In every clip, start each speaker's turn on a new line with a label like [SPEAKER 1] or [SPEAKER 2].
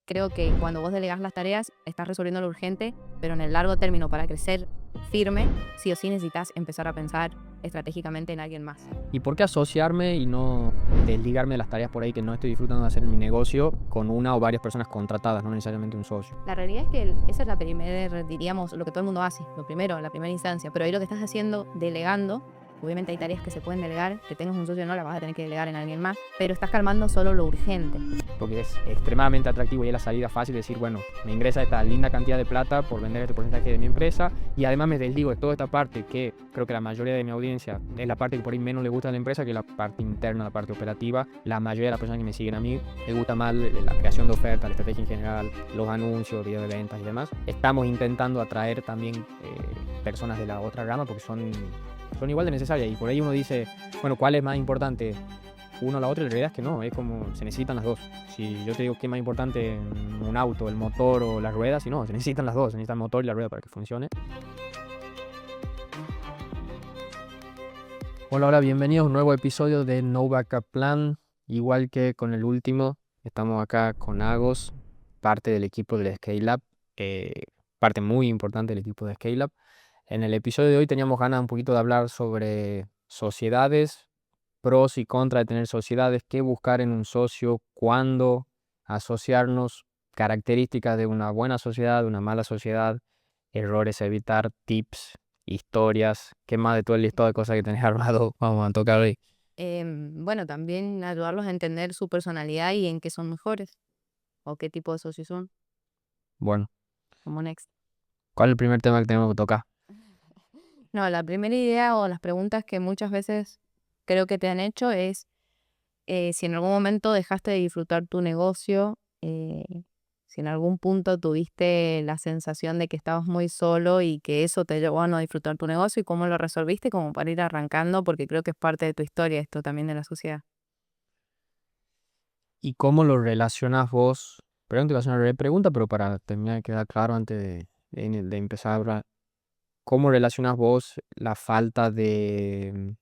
[SPEAKER 1] Creo que cuando vos delegás las tareas, estás resolviendo lo urgente, pero en el largo término, para crecer firme, sí o sí necesitas empezar a pensar estratégicamente en alguien más.
[SPEAKER 2] ¿Y por qué asociarme y no desligarme de las tareas por ahí que no estoy disfrutando de hacer en mi negocio con una o varias personas contratadas, no necesariamente un socio?
[SPEAKER 1] La realidad es que esa es la primera, diríamos, lo que todo el mundo hace, lo primero, la primera instancia, pero ahí lo que estás haciendo, delegando, obviamente hay tareas que se pueden delegar, que tengas un socio no las vas a tener que delegar en alguien más, pero estás calmando solo lo urgente.
[SPEAKER 2] Porque es extremadamente atractivo y es la salida fácil de decir, bueno, me ingresa esta linda cantidad de plata por vender este porcentaje de mi empresa y además me desligo de toda esta parte que creo que la mayoría de mi audiencia es la parte que por ahí menos le gusta a la empresa, que es la parte interna, la parte operativa. La mayoría de las personas que me siguen a mí les gusta más la creación de ofertas, la estrategia en general, los anuncios, videos de ventas y demás. Estamos intentando atraer también personas de la otra rama porque son igual de necesarias y por ahí uno dice, bueno, ¿cuál es más importante? Uno a la otra, y la realidad es que no, es como se necesitan las dos. Si yo te digo qué es más importante en un auto, el motor o las ruedas, si no, se necesitan las dos, se necesita el motor y la rueda para que funcione. Hola, bienvenidos a un nuevo episodio de No Backup Plan. Igual que con el último, estamos acá con Agos, parte del equipo de Scale Up, parte muy importante del equipo de Scale Up. En el episodio de hoy teníamos ganas un poquito de hablar sobre sociedades, pros y contras de tener sociedades, qué buscar en un socio, cuándo asociarnos, características de una buena sociedad, de una mala sociedad, errores a evitar, tips, historias, qué más de todo el listado de cosas que tenés armado vamos a tocar hoy.
[SPEAKER 1] Bueno, también ayudarlos a entender su personalidad y en qué son mejores, o qué tipo de socios son,
[SPEAKER 2] Bueno,
[SPEAKER 1] como Next.
[SPEAKER 2] ¿cuál es el primer tema que tenemos que tocar?
[SPEAKER 1] No, la primera idea o las preguntas que muchas veces creo que te han hecho es si en algún momento dejaste de disfrutar tu negocio, si en algún punto tuviste la sensación de que estabas muy solo y que eso te llevó a no disfrutar tu negocio y cómo lo resolviste, como para ir arrancando, porque creo que es parte de tu historia esto también de la sociedad.
[SPEAKER 2] ¿Y cómo lo relacionas vos? Perdón, te voy a hacer una pregunta, pero para terminar de quedar claro antes de empezar a hablar, ¿cómo relacionas vos la falta de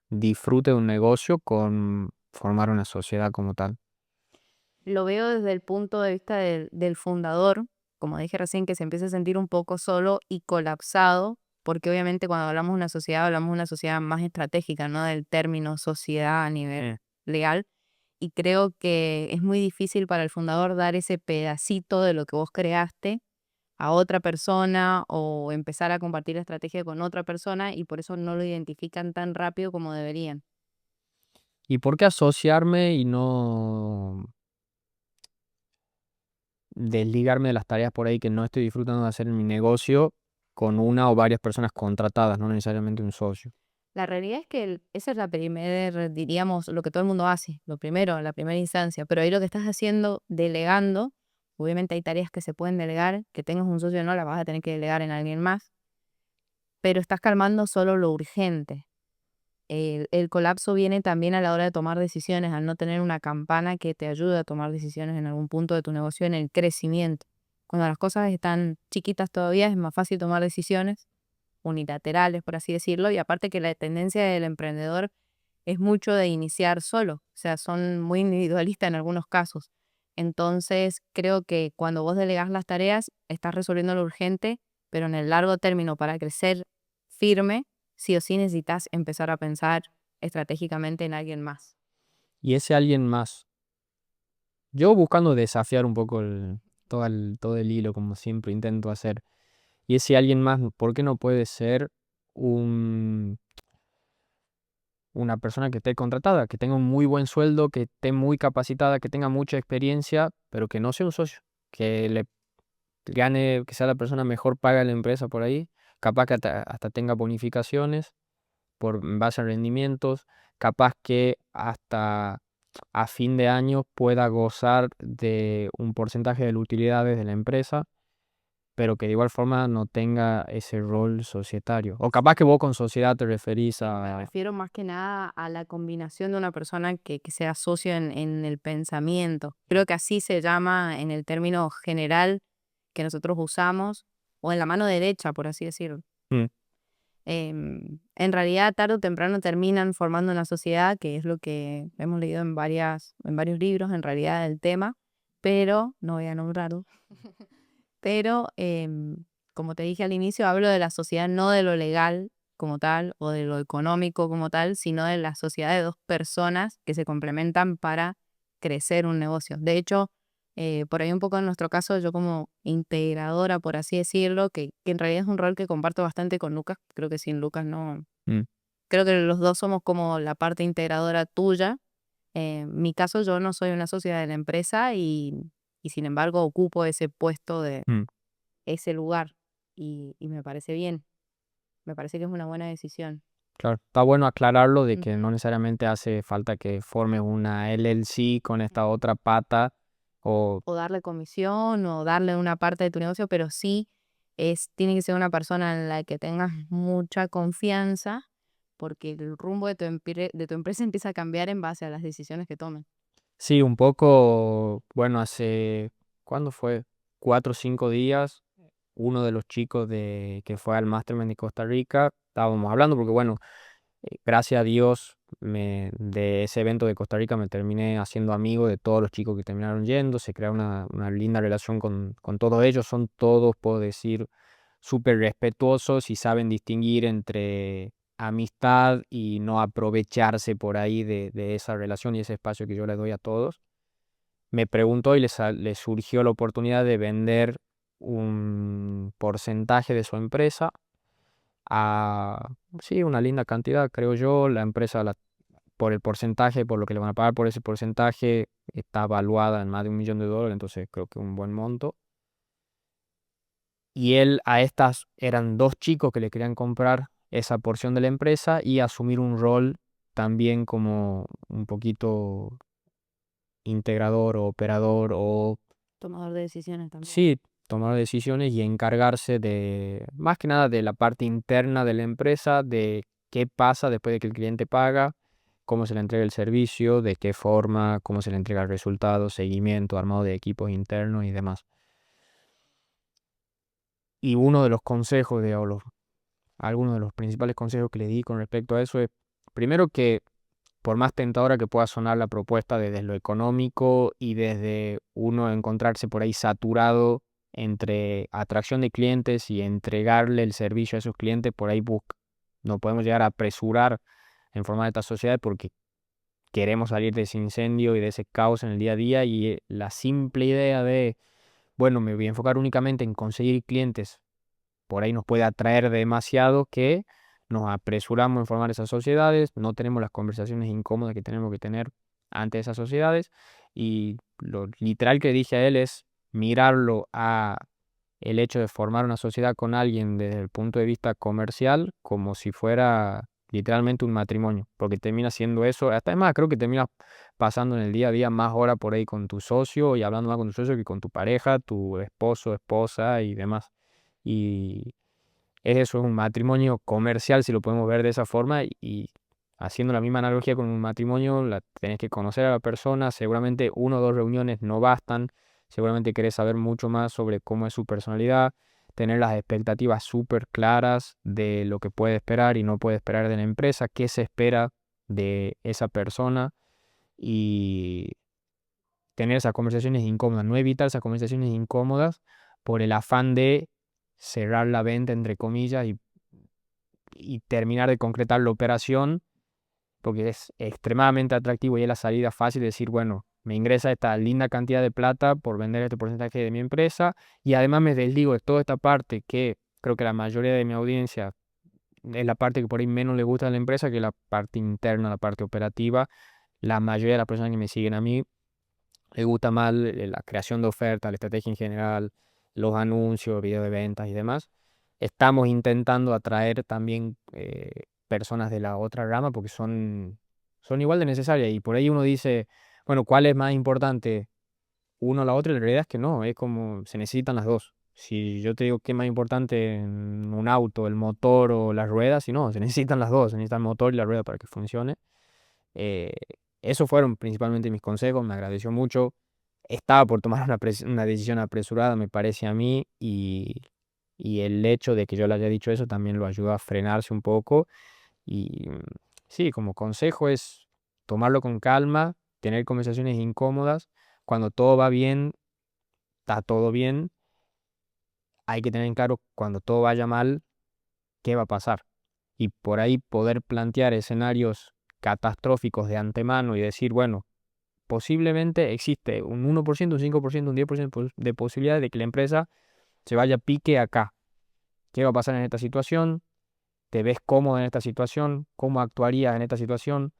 [SPEAKER 2] disfrute de un negocio con formar una sociedad como tal?
[SPEAKER 1] Lo veo desde el punto de vista del fundador, como dije recién, que se empieza a sentir un poco solo y colapsado, porque obviamente cuando hablamos de una sociedad, hablamos de una sociedad más estratégica, no del término sociedad a nivel legal. Y creo que es muy difícil para el fundador dar ese pedacito de lo que vos creaste a otra persona o empezar a compartir la estrategia con otra persona y por eso no lo identifican tan rápido como deberían.
[SPEAKER 2] ¿Y por qué asociarme y no desligarme de las tareas por ahí que no estoy disfrutando de hacer en mi negocio con una o varias personas contratadas, no necesariamente un socio?
[SPEAKER 1] La realidad es que esa es la primera, diríamos, lo que todo el mundo hace, lo primero, la primera instancia, pero ahí lo que estás haciendo, delegando, obviamente hay tareas que se pueden delegar, que tengas un socio o no, las vas a tener que delegar en alguien más, pero estás calmando solo lo urgente. El colapso viene también a la hora de tomar decisiones, al no tener una campana que te ayude a tomar decisiones en algún punto de tu negocio, en el crecimiento. Cuando las cosas están chiquitas todavía es más fácil tomar decisiones unilaterales, por así decirlo, y aparte que la tendencia del emprendedor es mucho de iniciar solo, o sea, son muy individualistas en algunos casos. Entonces, creo que cuando vos delegás las tareas, estás resolviendo lo urgente, pero en el largo término, para crecer firme, sí o sí necesitas empezar a pensar estratégicamente en alguien más.
[SPEAKER 2] Y ese alguien más, yo buscando desafiar un poco todo el hilo, como siempre intento hacer, y ese alguien más, ¿por qué no puede ser un, una persona que esté contratada, que tenga un muy buen sueldo, que esté muy capacitada, que tenga mucha experiencia, pero que no sea un socio, que le gane, que sea la persona mejor paga en la empresa por ahí, capaz que hasta tenga bonificaciones en base a rendimientos, capaz que hasta a fin de año pueda gozar de un porcentaje de las utilidades de la empresa, pero que de igual forma no tenga ese rol societario. O capaz que vos con sociedad te referís
[SPEAKER 1] Me
[SPEAKER 2] a...
[SPEAKER 1] refiero más que nada a la combinación de una persona que sea socio en el pensamiento. Creo que así se llama en el término general que nosotros usamos, o en la mano derecha, por así decirlo.
[SPEAKER 2] Mm.
[SPEAKER 1] En realidad, tarde o temprano terminan formando una sociedad, que es lo que hemos leído en varios libros, en realidad, del tema, pero no voy a nombrarlo. Pero, como te dije al inicio, hablo de la sociedad, no de lo legal como tal o de lo económico como tal, sino de la sociedad de dos personas que se complementan para crecer un negocio. De hecho, por ahí un poco en nuestro caso, yo como integradora, por así decirlo, que en realidad es un rol que comparto bastante con Lucas, creo que sin Lucas no,
[SPEAKER 2] Mm.
[SPEAKER 1] creo que los dos somos como la parte integradora tuya. En mi caso, yo no soy una socia de la empresa y sin embargo ocupo ese puesto de
[SPEAKER 2] Mm.
[SPEAKER 1] ese lugar y me parece bien, me parece que es una buena decisión.
[SPEAKER 2] Claro, está bueno aclararlo de que no
[SPEAKER 1] Ujú.
[SPEAKER 2] necesariamente hace falta que formes una LLC con esta otra pata o
[SPEAKER 1] O darle comisión o darle una parte de tu negocio, pero sí tiene que ser una persona en la que tengas mucha confianza porque el rumbo de de tu empresa empieza a cambiar en base a las decisiones que tomen.
[SPEAKER 2] sí, un poco, bueno, hace, ¿cuándo fue? 4 o 5 días, uno de los chicos que fue al Mastermind de Costa Rica, estábamos hablando porque, bueno, gracias a Dios, de ese evento de Costa Rica me terminé haciendo amigo de todos los chicos que terminaron yendo, se crea una linda relación con todos ellos, son todos, puedo decir, súper respetuosos y saben distinguir entre amistad y no aprovecharse por ahí de esa relación y ese espacio que yo les doy a todos. Me preguntó y les surgió la oportunidad de vender un porcentaje de su empresa a, sí, una linda cantidad, creo yo. La empresa, por el porcentaje, por lo que le van a pagar por ese porcentaje, está valuada en más de $1 millón, entonces creo que un buen monto. Y él a estas eran dos chicos que le querían comprar esa porción de la empresa y asumir un rol también como un poquito integrador o operador o
[SPEAKER 1] Tomador de decisiones también.
[SPEAKER 2] sí, tomar decisiones y encargarse de, más que nada, de la parte interna de la empresa, de qué pasa después de que el cliente paga, cómo se le entrega el servicio, de qué forma, cómo se le entrega el resultado, seguimiento, armado de equipos internos y demás. Y uno de los consejos, algunos de los principales consejos que le di con respecto a eso es, primero que por más tentadora que pueda sonar la propuesta desde lo económico y desde uno encontrarse por ahí saturado entre atracción de clientes y entregarle el servicio a esos clientes, por ahí no podemos llegar a apresurar en formar estas sociedades porque queremos salir de ese incendio y de ese caos en el día a día y la simple idea de, bueno, me voy a enfocar únicamente en conseguir clientes por ahí nos puede atraer demasiado que nos apresuramos en formar esas sociedades, no tenemos las conversaciones incómodas que tenemos que tener ante esas sociedades y lo literal que dije a él es mirarlo a el hecho de formar una sociedad con alguien desde el punto de vista comercial como si fuera literalmente un matrimonio, porque termina siendo eso, hasta es más, creo que terminas pasando en el día a día más horas por ahí con tu socio y hablando más con tu socio que con tu pareja, tu esposo, esposa y demás. Y eso es un matrimonio comercial, si lo podemos ver de esa forma, y haciendo la misma analogía con un matrimonio, tenés que conocer a la persona, seguramente 1 o 2 reuniones no bastan, seguramente querés saber mucho más sobre cómo es su personalidad, tener las expectativas súper claras de lo que puede esperar y no puede esperar de la empresa, qué se espera de esa persona y tener esas conversaciones incómodas, no evitar esas conversaciones incómodas por el afán de cerrar la venta, entre comillas, y terminar de concretar la operación, porque es extremadamente atractivo y es la salida fácil de decir, bueno, me ingresa esta linda cantidad de plata por vender este porcentaje de mi empresa y además me desligo de toda esta parte que creo que la mayoría de mi audiencia es la parte que por ahí menos le gusta a la empresa, que es la parte interna, la parte operativa. La mayoría de las personas que me siguen a mí le gusta más la creación de ofertas, la estrategia en general, los anuncios, video de ventas y demás. Estamos intentando atraer también personas de la otra rama porque son igual de necesarias. Y por ahí uno dice, bueno, ¿cuál es más importante? Uno o la otra, y la realidad es que no, es como se necesitan las dos. Si yo te digo qué es más importante en un auto, el motor o las ruedas, si no, se necesitan las dos, se necesita el motor y la rueda para que funcione. Eh, Esos fueron principalmente mis consejos, me agradeció mucho. Estaba por tomar una decisión apresurada, me parece a mí, y el hecho de que yo le haya dicho eso también lo ayudó a frenarse un poco. Y sí, como consejo es tomarlo con calma, tener conversaciones incómodas. Cuando todo va bien, está todo bien, hay que tener en claro cuando todo vaya mal, qué va a pasar. Y por ahí poder plantear escenarios catastróficos de antemano y decir, bueno, posiblemente existe un 1%, un 5%, un 10% de posibilidad de que la empresa se vaya a pique acá. ¿Qué va a pasar en esta situación? ¿Te ves cómodo en esta situación? ¿Cómo actuarías en esta situación?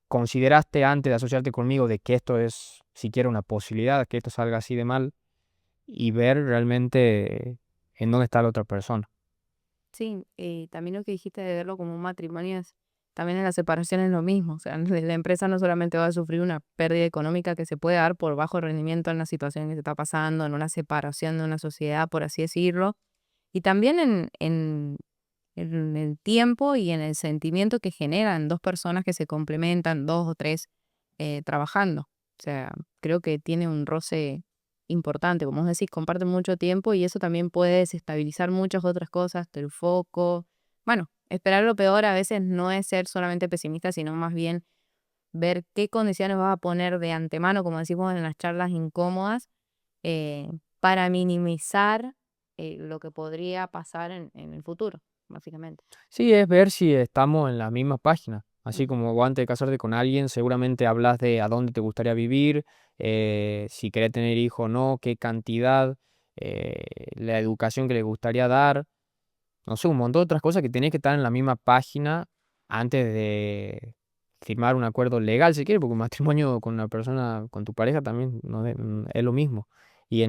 [SPEAKER 2] ¿Consideraste antes de asociarte conmigo de que esto es siquiera una posibilidad, que esto salga así de mal? Y ver realmente en dónde está la otra persona.
[SPEAKER 1] Sí, también lo que dijiste de verlo como un matrimonio es, también en la separación es lo mismo. O sea, la empresa no solamente va a sufrir una pérdida económica que se puede dar por bajo rendimiento en la situación que se está pasando, en una separación de una sociedad, por así decirlo, y también en el tiempo y en el sentimiento que generan dos personas que se complementan, dos o tres trabajando. O sea, creo que tiene un roce importante, como vos decís, comparten mucho tiempo y eso también puede desestabilizar muchas otras cosas, el foco. Bueno, esperar lo peor a veces no es ser solamente pesimista, sino más bien ver qué condiciones vas a poner de antemano, como decimos en las charlas incómodas, eh, para minimizar lo que podría pasar en el futuro, básicamente.
[SPEAKER 2] Sí, es ver si estamos en la misma página.
[SPEAKER 1] Mm.
[SPEAKER 2] Así como vos antes de casarte con alguien, seguramente hablas de a dónde te gustaría vivir, si querés tener hijos o no, qué cantidad, la educación que le gustaría dar. No sé, un montón de otras cosas que tenés que estar en la misma página antes de firmar un acuerdo legal, si quieres, porque un matrimonio con una persona, con tu pareja también no es lo mismo. Y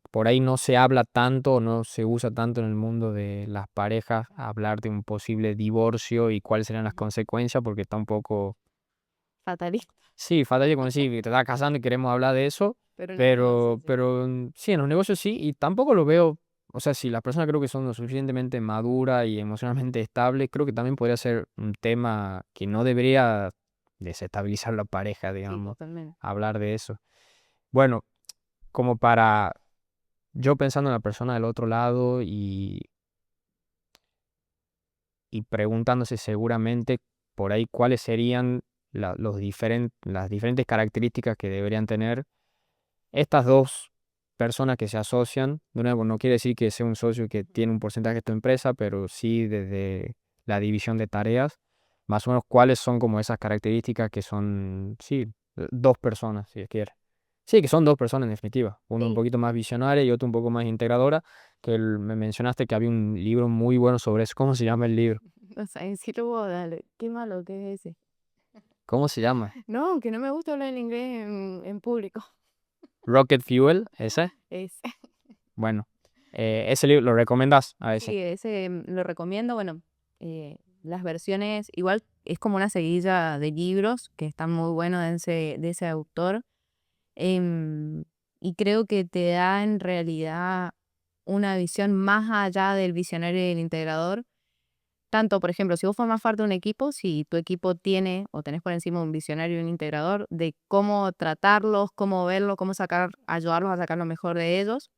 [SPEAKER 2] por ahí no se habla tanto, o no se usa tanto en el mundo de las parejas hablar de un posible divorcio y cuáles serían las consecuencias, porque está un poco,
[SPEAKER 1] Fatalista,
[SPEAKER 2] sí, fatal como decir, te estás casando y queremos hablar de eso,
[SPEAKER 1] pero en los negocios,
[SPEAKER 2] pero,
[SPEAKER 1] sí.
[SPEAKER 2] pero sí, en los negocios sí, y tampoco lo veo, o sea, si las personas creo que son lo suficientemente maduras y emocionalmente estables, creo que también podría ser un tema que no debería desestabilizar la pareja,
[SPEAKER 1] Sí,
[SPEAKER 2] digamos,
[SPEAKER 1] totalmente.
[SPEAKER 2] hablar de eso. Bueno, como para yo pensando en la persona del otro lado y preguntándose seguramente por ahí cuáles serían las diferentes características que deberían tener estas dos personas que se asocian. De nuevo, no quiere decir que sea un socio que tiene un porcentaje de tu empresa, pero sí desde la división de tareas, más o menos cuáles son como esas características que son, sí, dos personas, si quiere. Sí, que son dos personas en definitiva, uno un
[SPEAKER 1] Sí,
[SPEAKER 2] poquito más visionaria y otro un poco más integradora, que me mencionaste que había un libro muy bueno sobre eso. ¿Cómo se llama el libro?
[SPEAKER 1] o sea, decirlo vos, dale. Qué malo que es ese.
[SPEAKER 2] ¿Cómo se llama?
[SPEAKER 1] No, que no me gusta hablar en inglés en público.
[SPEAKER 2] Rocket Fuel, ese.
[SPEAKER 1] Ese.
[SPEAKER 2] Bueno, ese libro lo recomendás a ese.
[SPEAKER 1] Sí, ese lo recomiendo. Bueno, las versiones, igual es como una seguilla de libros que están muy buenos de ese autor. em, y creo que te da en realidad una visión más allá del visionario y del integrador. Tanto, por ejemplo, si vos formas parte de un equipo, si tu equipo tiene o tenés por encima un visionario y un integrador, de cómo tratarlos, cómo verlo, cómo sacar, ayudarlos a sacar lo mejor de ellos.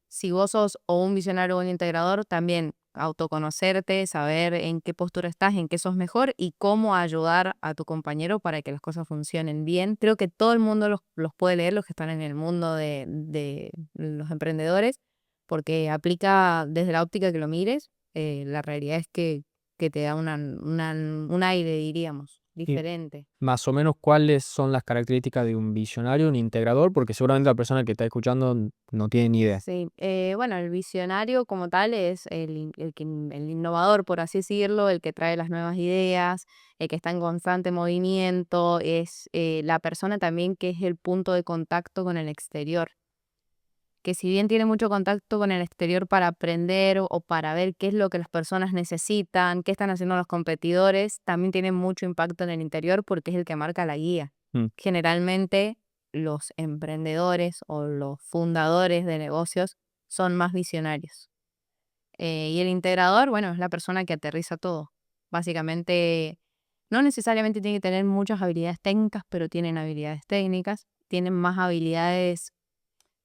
[SPEAKER 1] Si vos sos o un visionario o un integrador, también autoconocerte, saber en qué postura estás, en qué sos mejor y cómo ayudar a tu compañero para que las cosas funcionen bien. Creo que todo el mundo los puede leer, los que están en el mundo de los emprendedores, porque aplica desde la óptica que lo mires. La realidad es que te da un aire, diríamos,
[SPEAKER 2] Y
[SPEAKER 1] diferente.
[SPEAKER 2] más o menos cuáles son las características de un visionario, un integrador, porque seguramente la persona que está escuchando no tiene ni idea.
[SPEAKER 1] Sí, bueno, el visionario como tal es el innovador, por así decirlo, el que trae las nuevas ideas, el que está en constante movimiento, es la persona también que es el punto de contacto con el exterior, que si bien tiene mucho contacto con el exterior para aprender o para ver qué es lo que las personas necesitan, qué están haciendo los competidores, también tiene mucho impacto en el interior porque es el que marca la guía.
[SPEAKER 2] Mm.
[SPEAKER 1] Generalmente los emprendedores o los fundadores de negocios son más visionarios. Y el integrador, bueno, es la persona que aterriza todo. Básicamente, no necesariamente tiene que tener muchas habilidades técnicas, pero tienen habilidades técnicas, tienen más habilidades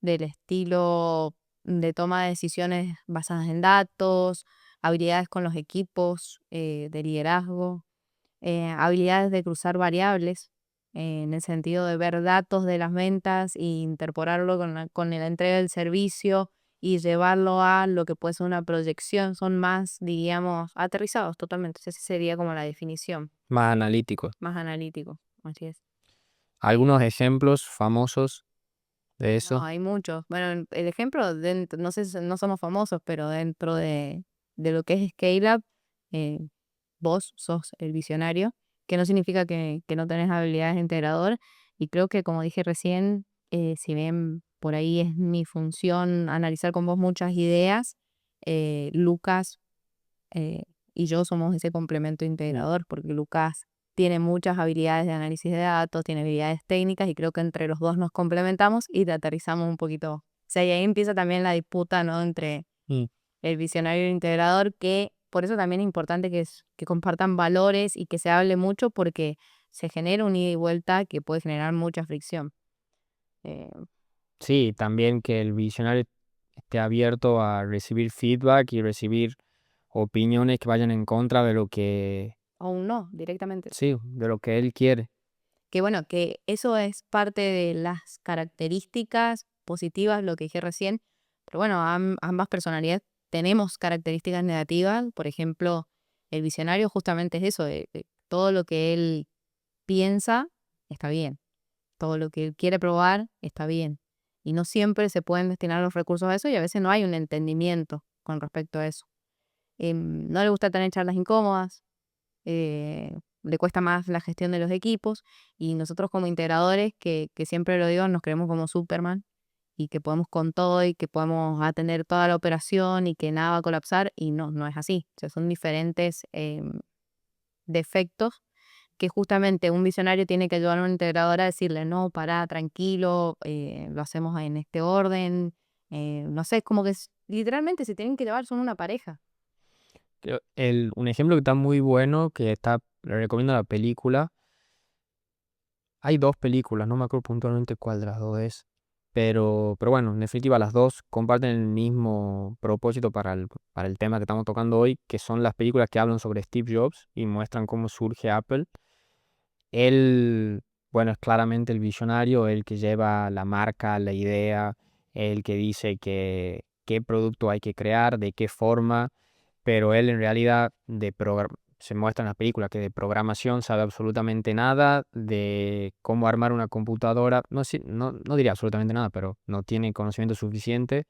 [SPEAKER 1] del estilo de toma de decisiones basadas en datos, habilidades con los equipos, de liderazgo, habilidades de cruzar variables. en el sentido de ver datos de las ventas e interpolarlo con la entrega del servicio y llevarlo a lo que puede ser una proyección, son más, diríamos, aterrizados totalmente. Esa sería como la definición,
[SPEAKER 2] Más analíticos.
[SPEAKER 1] más analítico. Así es.
[SPEAKER 2] Algunos ejemplos famosos de
[SPEAKER 1] No,
[SPEAKER 2] eso.
[SPEAKER 1] hay muchos. Bueno, el ejemplo, no sé, no somos famosos, pero dentro de lo que es Scale Up, eh, vos sos el visionario, que no significa que no tenés habilidades de integrador. Y creo que, como dije recién, si bien por ahí es mi función analizar con vos muchas ideas, Lucas eh, y yo somos ese complemento
[SPEAKER 2] Mm.
[SPEAKER 1] integrador, porque Lucas tiene muchas habilidades de análisis de datos, tiene habilidades técnicas y creo que entre los dos nos complementamos y te aterrizamos un poquito. O sea, y ahí empieza también la disputa, ¿no? Entre
[SPEAKER 2] Mm.
[SPEAKER 1] el visionario y el integrador, que por eso también es importante que compartan valores y que se hable mucho porque se genera un ida y vuelta que puede generar mucha fricción. Eh,
[SPEAKER 2] Sí, también que el visionario esté abierto a recibir feedback y recibir opiniones que vayan en contra de lo que,
[SPEAKER 1] o un no, directamente.
[SPEAKER 2] sí, de lo que él quiere.
[SPEAKER 1] Que bueno, que eso es parte de las características positivas, lo que dije recién, pero bueno, ambas personalidades tenemos características negativas, por ejemplo, el visionario justamente es eso, todo lo que él piensa está bien, todo lo que él quiere probar está bien, y no siempre se pueden destinar los recursos a eso y a veces no hay un entendimiento con respecto a eso. No le gusta tener charlas incómodas, le cuesta más la gestión de los equipos y nosotros como integradores, que siempre lo digo, nos creemos como Superman y que podemos con todo y que podemos atender toda la operación y que nada va a colapsar y no, no es así. O sea, son diferentes defectos que justamente un visionario tiene que ayudar a un integrador a decirle, no, pará, tranquilo, lo hacemos en este orden. No sé, es como que literalmente se tienen que llevar, son una pareja.
[SPEAKER 2] Un ejemplo que está muy bueno, le recomiendo la película. Hay dos películas, no me acuerdo puntualmente cuál de las dos es. Pero bueno, en definitiva las dos comparten el mismo propósito para el tema que estamos tocando hoy, que son las películas que hablan sobre Steve Jobs y muestran cómo surge Apple. Él, bueno, es claramente el visionario, el que lleva la marca, la idea, el que dice qué producto hay que crear, de qué forma, pero él en realidad se muestra en la película que de programación sabe absolutamente nada, de cómo armar una computadora, no diría absolutamente nada, pero no tiene conocimiento suficiente,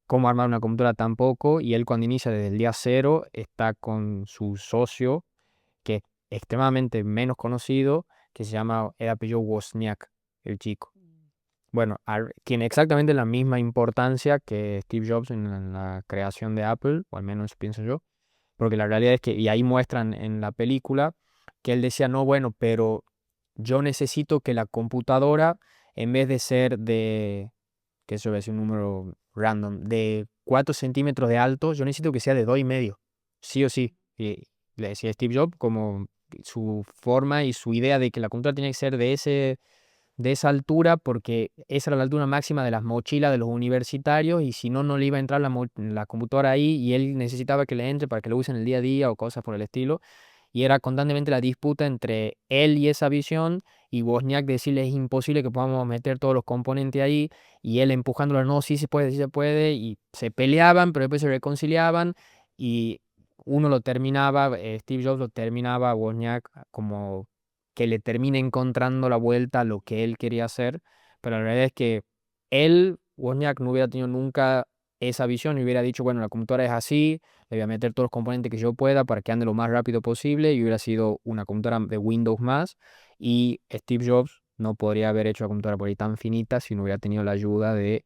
[SPEAKER 2] cómo armar una computadora tampoco, y él cuando inicia desde el día cero está con su socio, que es extremadamente menos conocido, que se llama, el apellido Wozniak, el chico. Bueno, tiene exactamente la misma importancia que Steve Jobs en la creación de Apple, o al menos pienso yo, porque la realidad es que, y ahí muestran en la película, que él decía, no, bueno, pero yo necesito que la computadora, en vez de ser que eso es un número random, de 4 centímetros de alto, yo necesito que sea de 2,5, sí o sí. Y le decía Steve Jobs como su forma y su idea de que la computadora tenía que ser de esa altura, porque esa era la altura máxima de las mochilas de los universitarios, y si no, no le iba a entrar la computadora ahí, y él necesitaba que le entre para que lo use en el día a día o cosas por el estilo. Y era constantemente la disputa entre él y esa visión, y Wozniak decirle es imposible que podamos meter todos los componentes ahí, y él empujándolo, no, sí se puede, y se peleaban, pero después se reconciliaban, y uno lo terminaba, Steve Jobs lo terminaba a Wozniak como que le termine encontrando la vuelta a lo que él quería hacer, pero la realidad es que él, Wozniak, no hubiera tenido nunca esa visión y hubiera dicho, bueno, la computadora es así, le voy a meter todos los componentes que yo pueda para que ande lo más rápido posible, y hubiera sido una computadora de Windows más, y Steve Jobs no podría haber hecho la computadora por ahí tan finita si no hubiera tenido la ayuda de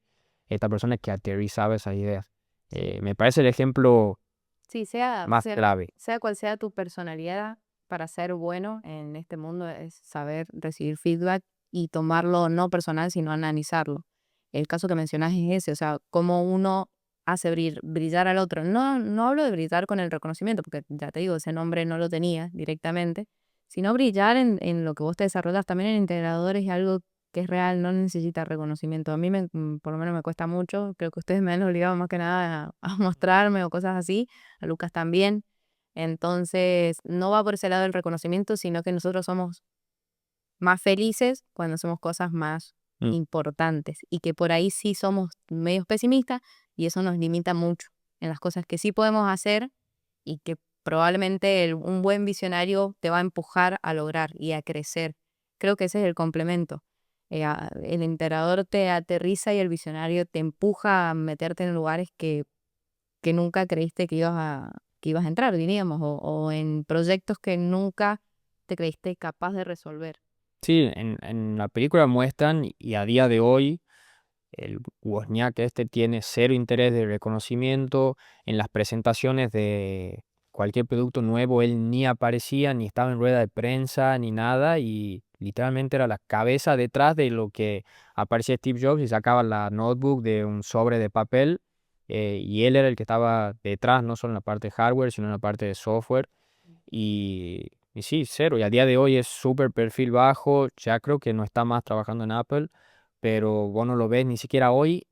[SPEAKER 2] esta persona que aterrizaba esas ideas.
[SPEAKER 1] Sí.
[SPEAKER 2] Me parece el ejemplo
[SPEAKER 1] Sí,
[SPEAKER 2] más clave.
[SPEAKER 1] sea cual sea tu personalidad, para ser bueno en este mundo es saber recibir feedback y tomarlo no personal, sino analizarlo. El caso que mencionas es ese, o sea, cómo uno hace brillar al otro. No, no hablo de brillar con el reconocimiento, porque ya te digo, ese nombre no lo tenía directamente, sino brillar en lo que vos te desarrollas también en integradores y algo que es real, no necesita reconocimiento. A mí por lo menos me cuesta mucho, creo que ustedes me han obligado más que nada a mostrarme o cosas así, a Lucas también. Entonces, no va por ese lado el reconocimiento, sino que nosotros somos más felices cuando hacemos cosas más
[SPEAKER 2] Mm.
[SPEAKER 1] importantes y que por ahí sí somos medios pesimistas y eso nos limita mucho en las cosas que sí podemos hacer y que probablemente un buen visionario te va a empujar a lograr y a crecer. Creo que ese es el complemento. El emperador te aterriza y el visionario te empuja a meterte en lugares que nunca creíste que ibas a entrar, diríamos, o en proyectos que nunca te creíste capaz de resolver.
[SPEAKER 2] Sí, en la película muestran y a día de hoy el Wozniak este tiene cero interés de reconocimiento en las presentaciones de cualquier producto nuevo. Él ni aparecía, ni estaba en rueda de prensa, ni nada. Y literalmente era la cabeza detrás de lo que aparecía Steve Jobs y sacaba la notebook de un sobre de papel. Y él era el que estaba detrás, no solo en la parte de hardware, sino en la parte de software. Y sí, cero. Y a día de hoy es súper perfil bajo. Ya creo que no está más trabajando en Apple, pero vos no lo ves ni siquiera hoy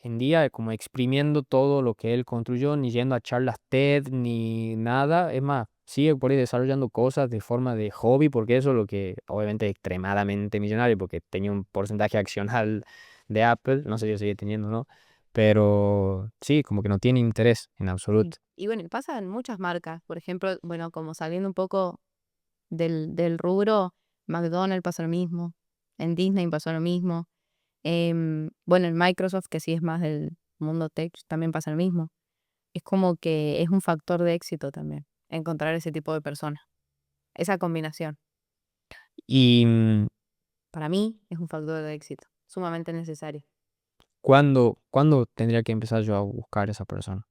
[SPEAKER 2] en día como exprimiendo todo lo que él construyó, ni yendo a charlas TED, ni nada. Es más, sigue por ahí desarrollando cosas de forma de hobby, porque eso es lo que obviamente es extremadamente millonario, porque tenía un porcentaje accional de Apple, no sé si lo sigue teniendo, ¿no? Pero sí, como que no tiene interés en
[SPEAKER 1] Sí.
[SPEAKER 2] absoluto.
[SPEAKER 1] Y bueno, y pasa en muchas marcas. Por ejemplo, bueno, como saliendo un poco del rubro, McDonald's pasó lo mismo, en Disney pasó lo mismo. Bueno, en Microsoft, que sí es más del mundo tech, también pasa lo mismo. Es como que es un factor de éxito también, encontrar ese tipo de personas. Esa combinación,
[SPEAKER 2] ¿Y
[SPEAKER 1] para mí, es un factor de éxito, sumamente necesario.
[SPEAKER 2] cuándo tendría que empezar yo a buscar esa persona?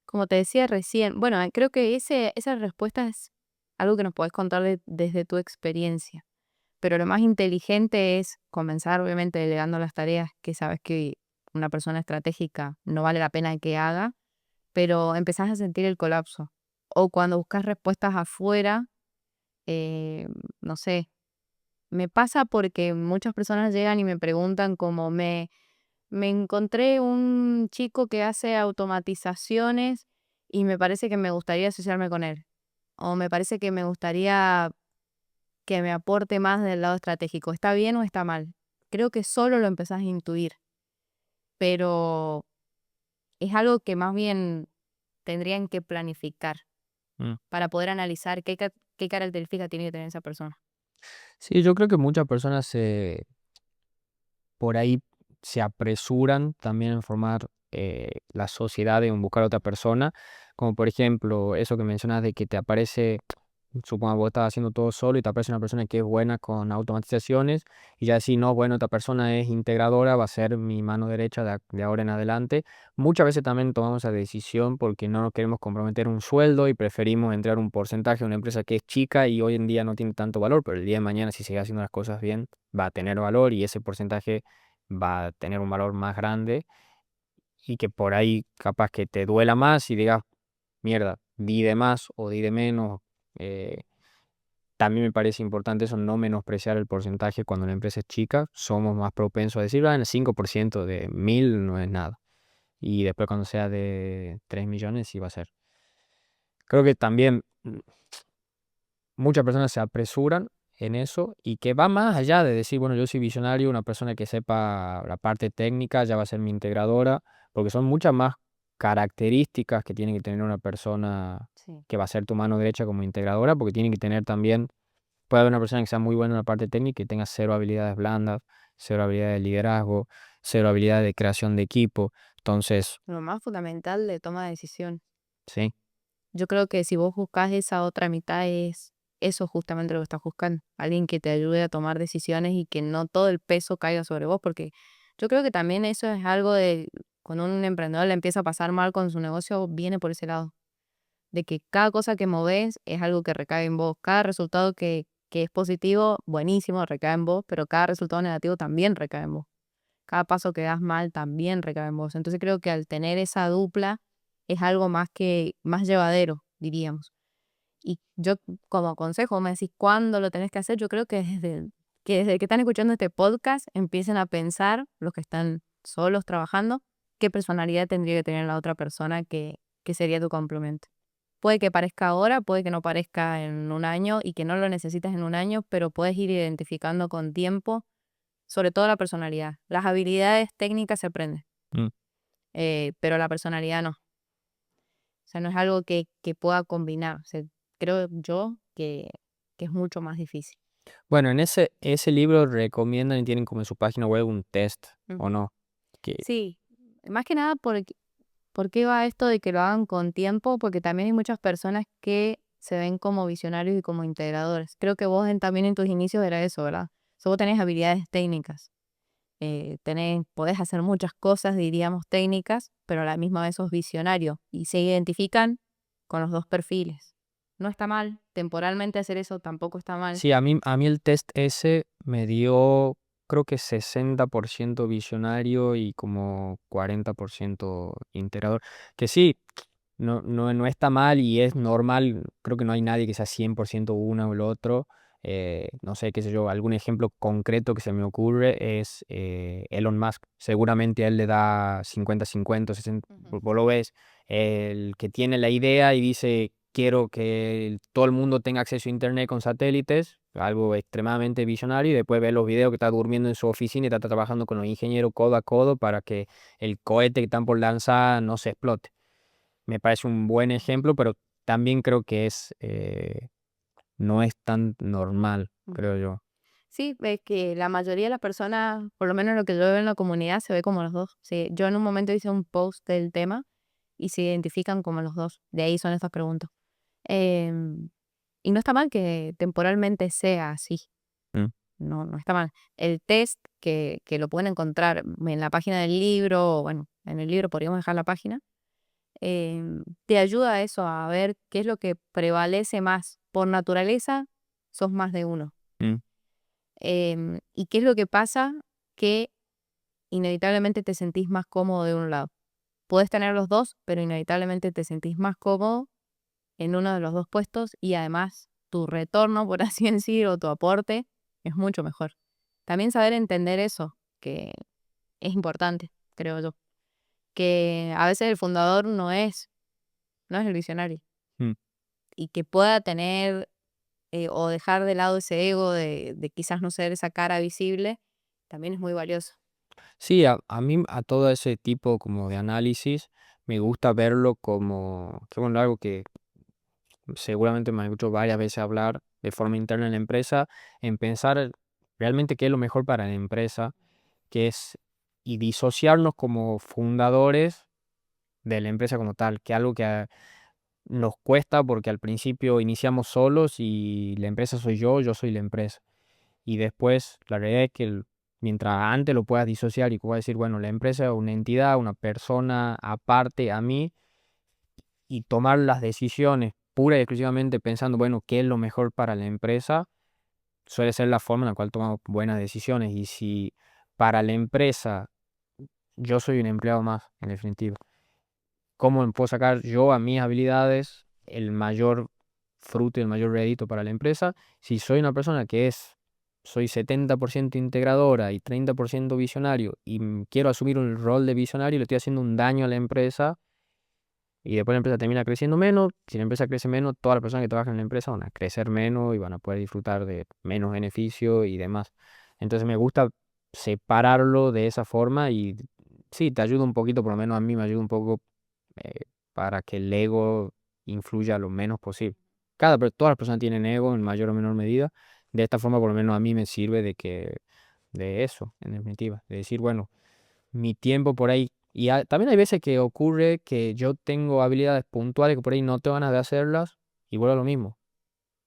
[SPEAKER 1] Como te decía recién, bueno, creo que esa respuesta es algo que nos podés contar desde tu experiencia. Pero lo más inteligente es comenzar, obviamente, delegando las tareas que sabes que una persona estratégica no vale la pena que haga, pero empezás a sentir el colapso. O cuando buscas respuestas afuera, eh, no sé, me pasa porque muchas personas llegan y me preguntan como me encontré un chico que hace automatizaciones y me parece que me gustaría asociarme con él. O me parece que me gustaría que me aporte más del lado estratégico. ¿Está bien o está mal? Creo que solo lo empezás a intuir, pero es algo que más bien tendrían que planificar
[SPEAKER 2] Mm.
[SPEAKER 1] para poder analizar qué características tiene que tener esa persona.
[SPEAKER 2] Sí, yo creo que muchas personas por ahí se apresuran también en formar la sociedad en buscar a otra persona, como por ejemplo eso que mencionas de que te aparece, supongo vos estás haciendo todo solo y te aparece una persona que es buena con automatizaciones y ya si no, bueno, esta persona es integradora, va a ser mi mano derecha de ahora en adelante. Muchas veces también tomamos esa decisión porque no nos queremos comprometer un sueldo y preferimos entrar un porcentaje a una empresa que es chica y hoy en día no tiene tanto valor, pero el día de mañana si sigue haciendo las cosas bien va a tener valor y ese porcentaje va a tener un valor más grande y que por ahí capaz que te duela más y digas, mierda, di de más o di de menos. eh, También me parece importante eso, no menospreciar el porcentaje cuando la empresa es chica. Somos más propensos a decir, el 5% de 1000 no es nada. Y después cuando sea de 3 millones sí va a ser. Creo que también muchas personas se apresuran en eso y que va más allá de decir, bueno, yo soy visionario, una persona que sepa la parte técnica ya va a ser mi integradora, porque son muchas más características que tiene que tener una persona
[SPEAKER 1] Sí.
[SPEAKER 2] que va a ser tu mano derecha como integradora, porque tiene que tener también, puede haber una persona que sea muy buena en la parte técnica y tenga cero habilidades blandas, cero habilidades de liderazgo, cero habilidades de creación de equipo. Entonces,
[SPEAKER 1] Lo más fundamental de toma de decisión.
[SPEAKER 2] sí,
[SPEAKER 1] Yo creo que si vos buscas esa otra mitad es eso justamente lo que estás buscando. Alguien que te ayude a tomar decisiones y que no todo el peso caiga sobre vos, porque yo creo que también eso es algo de cuando un emprendedor le empieza a pasar mal con su negocio, viene por ese lado, de que cada cosa que moves es algo que recae en vos. Cada resultado que es positivo, buenísimo, recae en vos, pero cada resultado negativo también recae en vos. Cada paso que das mal también recae en vos. Entonces creo que al tener esa dupla es algo más llevadero, diríamos. Y yo como consejo, me decís cuándo lo tenés que hacer, yo creo que desde que están escuchando este podcast empiecen a pensar, los que están solos trabajando, qué personalidad tendría que tener la otra persona que sería tu complemento. puede que parezca ahora, puede que no parezca en un año y que no lo necesites en un año, pero puedes ir identificando con tiempo, sobre todo la personalidad. Las habilidades técnicas se aprenden,
[SPEAKER 2] Mm.
[SPEAKER 1] pero la personalidad no. O sea, no es algo que pueda combinar. O sea, creo yo que es mucho más difícil.
[SPEAKER 2] Bueno, en ese libro recomiendan y tienen como en su página web un test, ¿o
[SPEAKER 1] Ujú.
[SPEAKER 2] no? Que
[SPEAKER 1] Sí, más que nada porque ¿por qué va esto de que lo hagan con tiempo? Porque también hay muchas personas que se ven como visionarios y como integradores. Creo que vos también en tus inicios era eso, ¿verdad? Vos tenés habilidades técnicas, podés hacer muchas cosas, diríamos, técnicas, pero a la misma vez sos visionario y se identifican con los dos perfiles. No está mal, temporalmente hacer eso tampoco está mal.
[SPEAKER 2] sí, a mí el test ese me dio, creo que 60% visionario y como 40% integrador. Que sí, no está mal y es normal. Creo que no hay nadie que sea 100% uno o el otro. No sé, qué sé yo, algún ejemplo concreto que se me ocurre es Elon Musk. Seguramente a él le da 50-50, 60,
[SPEAKER 1] Ujú.
[SPEAKER 2] vos lo ves, el que tiene la idea y dice, quiero que todo el mundo tenga acceso a Internet con satélites, algo extremadamente visionario, y después ve los videos que está durmiendo en su oficina y está trabajando con los ingenieros codo a codo para que el cohete que están por lanzar no se explote. Me parece un buen ejemplo, pero también creo que no es tan normal,
[SPEAKER 1] Ujú.
[SPEAKER 2] creo yo.
[SPEAKER 1] Sí, ves que la mayoría de las personas, por lo menos lo que yo veo en la comunidad, se ve como los dos. Sí, yo en un momento hice un post del tema y se identifican como los dos. De ahí son estas preguntas. Em, y no está mal que temporalmente sea así.
[SPEAKER 2] Mm,
[SPEAKER 1] No, no está mal. El test que lo pueden encontrar en la página del libro, o bueno, en el libro podríamos dejar la página, te ayuda a eso, a ver qué es lo que prevalece más. Por naturaleza, sos más de uno.
[SPEAKER 2] mm,
[SPEAKER 1] ¿Y qué es lo que pasa? Que inevitablemente te sentís más cómodo de un lado. Puedes tener los dos, pero inevitablemente te sentís más cómodo en uno de los dos puestos y además tu retorno, por así decir, o tu aporte es mucho mejor. También saber entender eso, que es importante, creo yo. Que a veces el fundador no es el visionario
[SPEAKER 2] mm.
[SPEAKER 1] y que pueda tener o dejar de lado ese ego de quizás no ser esa cara visible, también es muy valioso.
[SPEAKER 2] Sí, a mí a todo ese tipo como de análisis me gusta verlo como, que bueno, algo que seguramente me han escuchado varias veces hablar de forma interna en la empresa, en pensar realmente qué es lo mejor para la empresa, que es y disociarnos como fundadores de la empresa como tal, que algo que nos cuesta porque al principio iniciamos solos y la empresa soy yo soy la empresa. Y después la realidad es que mientras antes lo puedas disociar y puedas decir, bueno, la empresa es una entidad, una persona aparte a mí, y tomar las decisiones pura y exclusivamente pensando, bueno, qué es lo mejor para la empresa, suele ser la forma en la cual tomamos buenas decisiones. Y si para la empresa yo soy un empleado más, en definitiva, ¿cómo puedo sacar yo a mis habilidades el mayor fruto y el mayor rédito para la empresa? Si soy una persona soy 70% integradora y 30% visionario y quiero asumir un rol de visionario y le estoy haciendo un daño a la empresa y después la empresa termina creciendo menos, si la empresa crece menos, todas las personas que trabajan en la empresa van a crecer menos y van a poder disfrutar de menos beneficio y demás. Entonces me gusta separarlo de esa forma y sí, te ayuda un poquito, por lo menos a mí me ayuda un poco para que el ego influya lo menos posible. Todas las personas tienen ego en mayor o menor medida. De esta forma, por lo menos a mí me sirve de eso, en definitiva. De decir, bueno, mi tiempo por ahí. Y también hay veces que ocurre que yo tengo habilidades puntuales que por ahí no tengo ganas de hacerlas y vuelvo a lo mismo.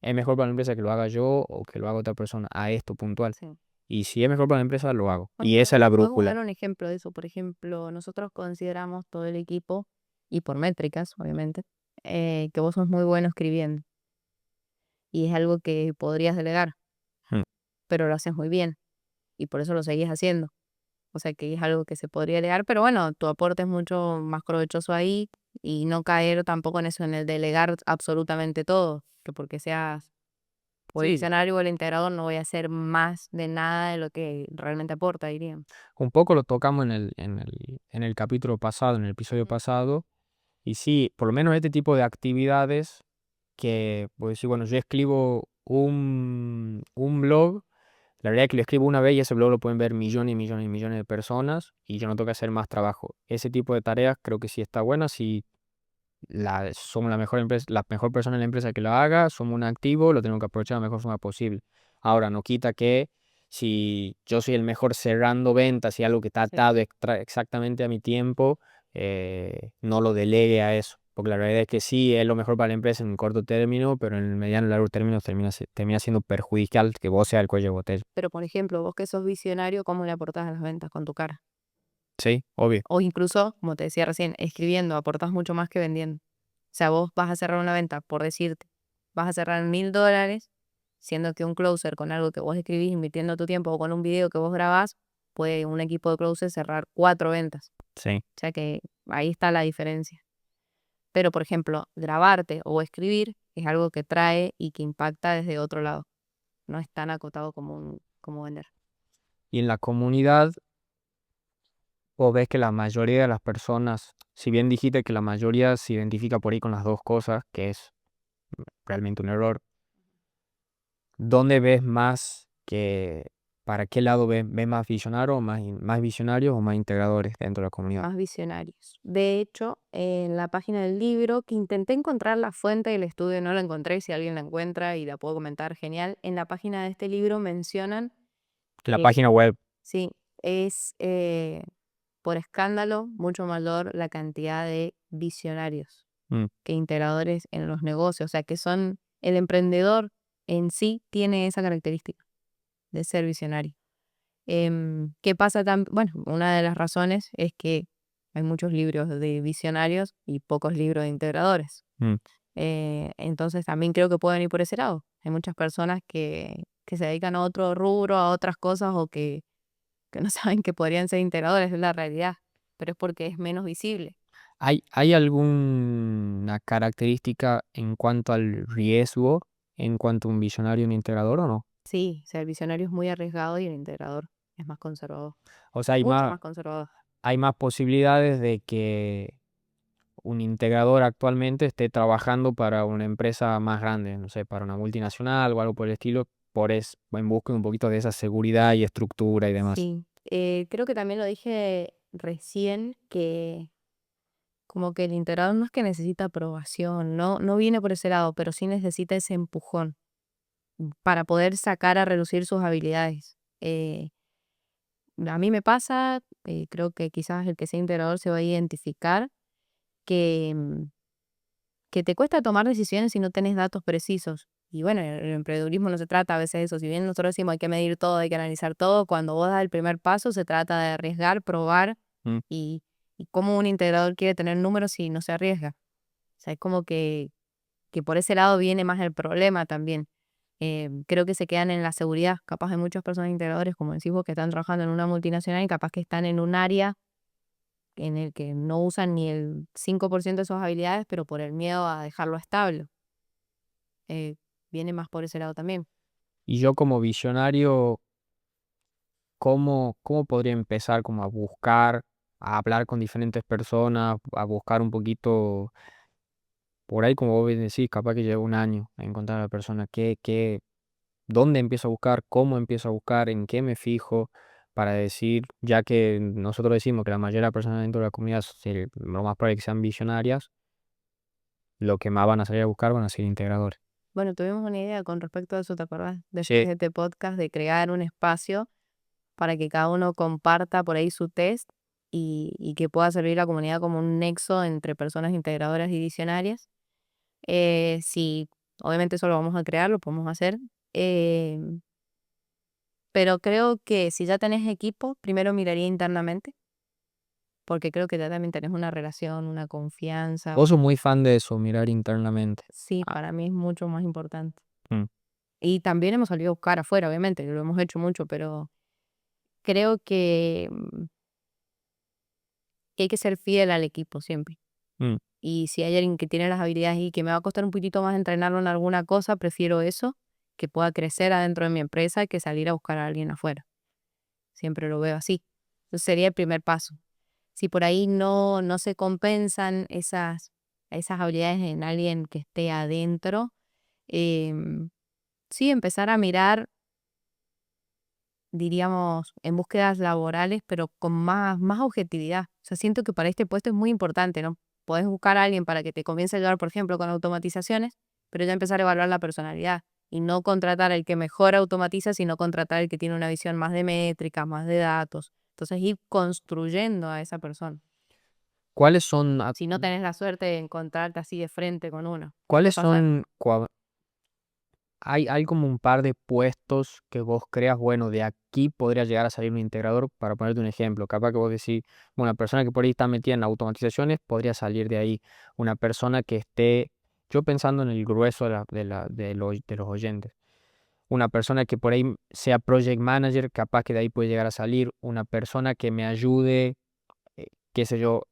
[SPEAKER 2] Es mejor para la empresa que lo haga yo o que lo haga otra persona a esto puntual.
[SPEAKER 1] Sí.
[SPEAKER 2] Y si es mejor para la empresa, lo hago.
[SPEAKER 1] Bueno,
[SPEAKER 2] Y esa es la
[SPEAKER 1] podemos
[SPEAKER 2] brújula.
[SPEAKER 1] dar un ejemplo de eso. Por ejemplo, nosotros consideramos todo el equipo, y por métricas, obviamente, que vos sos muy bueno escribiendo. Y es algo que podrías delegar,
[SPEAKER 2] Mm.
[SPEAKER 1] pero lo haces muy bien. Y por eso lo seguís haciendo. O sea que es algo que se podría delegar, pero bueno, tu aporte es mucho más provechoso ahí y no caer tampoco en eso, en el delegar absolutamente todo. Que porque seas o el
[SPEAKER 2] Sí,
[SPEAKER 1] visionario o el integrador no voy a hacer más de nada de lo que realmente aporta, diría.
[SPEAKER 2] un poco lo tocamos en el capítulo pasado, en el episodio pasado, Y sí, por lo menos este tipo de actividades que, pues sí, bueno, yo escribo un blog, la realidad es que lo escribo una vez y ese blog lo pueden ver millones y millones y millones de personas y yo no tengo que hacer más trabajo. Ese tipo de tareas creo que sí está buena si somos la mejor empresa, la mejor persona en la empresa que lo haga, somos un activo, lo tengo que aprovechar de la mejor forma posible. Ahora, no quita que si yo soy el mejor cerrando ventas y algo que está
[SPEAKER 1] Sí.
[SPEAKER 2] atado exactamente a mi tiempo, no lo delegue a eso. Porque la realidad es que sí, es lo mejor para la empresa en un corto término, pero en el mediano y largo término termina siendo perjudicial que vos seas el cuello de botella.
[SPEAKER 1] Pero, por ejemplo, vos que sos visionario, ¿cómo le aportás a las ventas con tu cara?
[SPEAKER 2] Sí, obvio.
[SPEAKER 1] O incluso, como te decía recién, escribiendo, aportás mucho más que vendiendo. O sea, vos vas a cerrar una venta, por decirte, vas a cerrar $1.000, siendo que un closer con algo que vos escribís, invirtiendo tu tiempo o con un video que vos grabás, puede un equipo de closers cerrar 4 ventas.
[SPEAKER 2] Sí.
[SPEAKER 1] O sea que ahí está la diferencia. Pero, por ejemplo, grabarte o escribir es algo que trae y que impacta desde otro lado. No es tan acotado como vender.
[SPEAKER 2] Y en la comunidad, vos ves que la mayoría de las personas, si bien dijiste que la mayoría se identifica por ahí con las dos cosas, que es realmente un error, ¿dónde ves más que, para qué lado ves más visionarios más visionarios o más integradores dentro de la comunidad?
[SPEAKER 1] Más visionarios. De hecho, en la página del libro, que intenté encontrar la fuente del estudio, no la encontré, si alguien la encuentra y la puedo comentar, genial. En la página de este libro mencionan
[SPEAKER 2] La
[SPEAKER 1] que
[SPEAKER 2] página web.
[SPEAKER 1] sí, es por escándalo mucho mayor la cantidad de visionarios
[SPEAKER 2] Mm.
[SPEAKER 1] que integradores en los negocios, o sea, que son el emprendedor en sí tiene esa característica de ser visionario. ¿Qué pasa tan? Bueno, una de las razones es que hay muchos libros de visionarios y pocos libros de integradores.
[SPEAKER 2] Mm.
[SPEAKER 1] Entonces también creo que pueden ir por ese lado. Hay muchas personas que se dedican a otro rubro, a otras cosas o que no saben que podrían ser integradores, es la realidad, pero es porque es menos visible.
[SPEAKER 2] ¿Hay alguna característica en cuanto al riesgo, en cuanto a un visionario y un integrador o no?
[SPEAKER 1] Sí, o sea, el visionario es muy arriesgado y el integrador es más conservador,
[SPEAKER 2] O sea,
[SPEAKER 1] mucho más conservador.
[SPEAKER 2] hay más posibilidades de que un integrador actualmente esté trabajando para una empresa más grande, no sé, para una multinacional o algo por el estilo, en busca de un poquito de esa seguridad y estructura y demás.
[SPEAKER 1] Sí, creo que también lo dije recién que como que el integrador no es que necesita aprobación, no viene por ese lado, pero sí necesita ese empujón para poder sacar a relucir sus habilidades. A mí me pasa, creo que quizás el que sea integrador se va a identificar que, que te cuesta tomar decisiones si no tenés datos precisos. Y bueno, el emprendedurismo no se trata a veces de eso. Si bien nosotros decimos hay que medir todo, hay que analizar todo, cuando vos das el primer paso se trata de arriesgar, probar
[SPEAKER 2] Mm.
[SPEAKER 1] y, y cómo un integrador quiere tener números si no se arriesga. O sea, es como que por ese lado viene más el problema también. Creo que se quedan en la seguridad. Capaz hay muchas personas integradores, como decís vos, que están trabajando en una multinacional y capaz que están en un área en el que no usan ni el 5% de sus habilidades, pero por el miedo a dejarlo estable. eh, Viene más por ese lado también.
[SPEAKER 2] Y yo como visionario, ¿cómo podría empezar como a buscar, a hablar con diferentes personas, a buscar un poquito, por ahí como vos bien decís, capaz que lleva un año a encontrar a la persona, dónde empiezo a buscar, cómo empiezo a buscar, en qué me fijo, para decir, ya que nosotros decimos que la mayoría de las personas dentro de la comunidad, lo más probable es que sean visionarias, lo que más van a salir a buscar van a ser integradores.
[SPEAKER 1] Bueno, tuvimos una idea con respecto a eso, ¿te acordás? Después
[SPEAKER 2] Sí.
[SPEAKER 1] de este podcast, de crear un espacio para que cada uno comparta por ahí su test y que pueda servir la comunidad como un nexo entre personas integradoras y visionarias. Sí, obviamente eso lo vamos a crear, lo podemos hacer. eh, pero creo que si ya tenés equipo, primero miraría internamente, porque creo que ya también tenés una relación, una confianza.
[SPEAKER 2] Vos sos muy fan de eso, mirar internamente.
[SPEAKER 1] Sí,
[SPEAKER 2] Ah.
[SPEAKER 1] para mí es mucho más importante.
[SPEAKER 2] Mm.
[SPEAKER 1] Y también hemos salido a buscar afuera, obviamente, lo hemos hecho mucho, pero creo que hay que ser fiel al equipo siempre.
[SPEAKER 2] Mm.
[SPEAKER 1] Y si hay alguien que tiene las habilidades y que me va a costar un poquito más entrenarlo en alguna cosa, prefiero eso, que pueda crecer adentro de mi empresa, que salir a buscar a alguien afuera. Siempre lo veo así. Entonces sería el primer paso. Si por ahí no se compensan esas esas habilidades en alguien que esté adentro. Sí, empezar a mirar, diríamos, en búsquedas laborales, pero con más objetividad. O sea, siento que para este puesto es muy importante, ¿no? Podés buscar a alguien para que te comience a ayudar, por ejemplo, con automatizaciones, pero ya empezar a evaluar la personalidad y no contratar al que mejor automatiza, sino contratar al que tiene una visión más de métrica, más de datos. Entonces, ir construyendo a esa persona.
[SPEAKER 2] ¿Cuáles son,
[SPEAKER 1] Si no tenés la suerte de encontrarte así de frente con uno, puede
[SPEAKER 2] cuáles
[SPEAKER 1] pasar.
[SPEAKER 2] son, hay como un par de puestos que vos creas, bueno, de aquí podría llegar a salir un integrador, para ponerte un ejemplo. Capaz que vos decís, bueno, una persona que por ahí está metida en automatizaciones, podría salir de ahí. Una persona que esté, yo pensando en el grueso de los oyentes, una persona que por ahí sea project manager, capaz que de ahí puede llegar a salir. Una persona que me ayude, qué sé yo,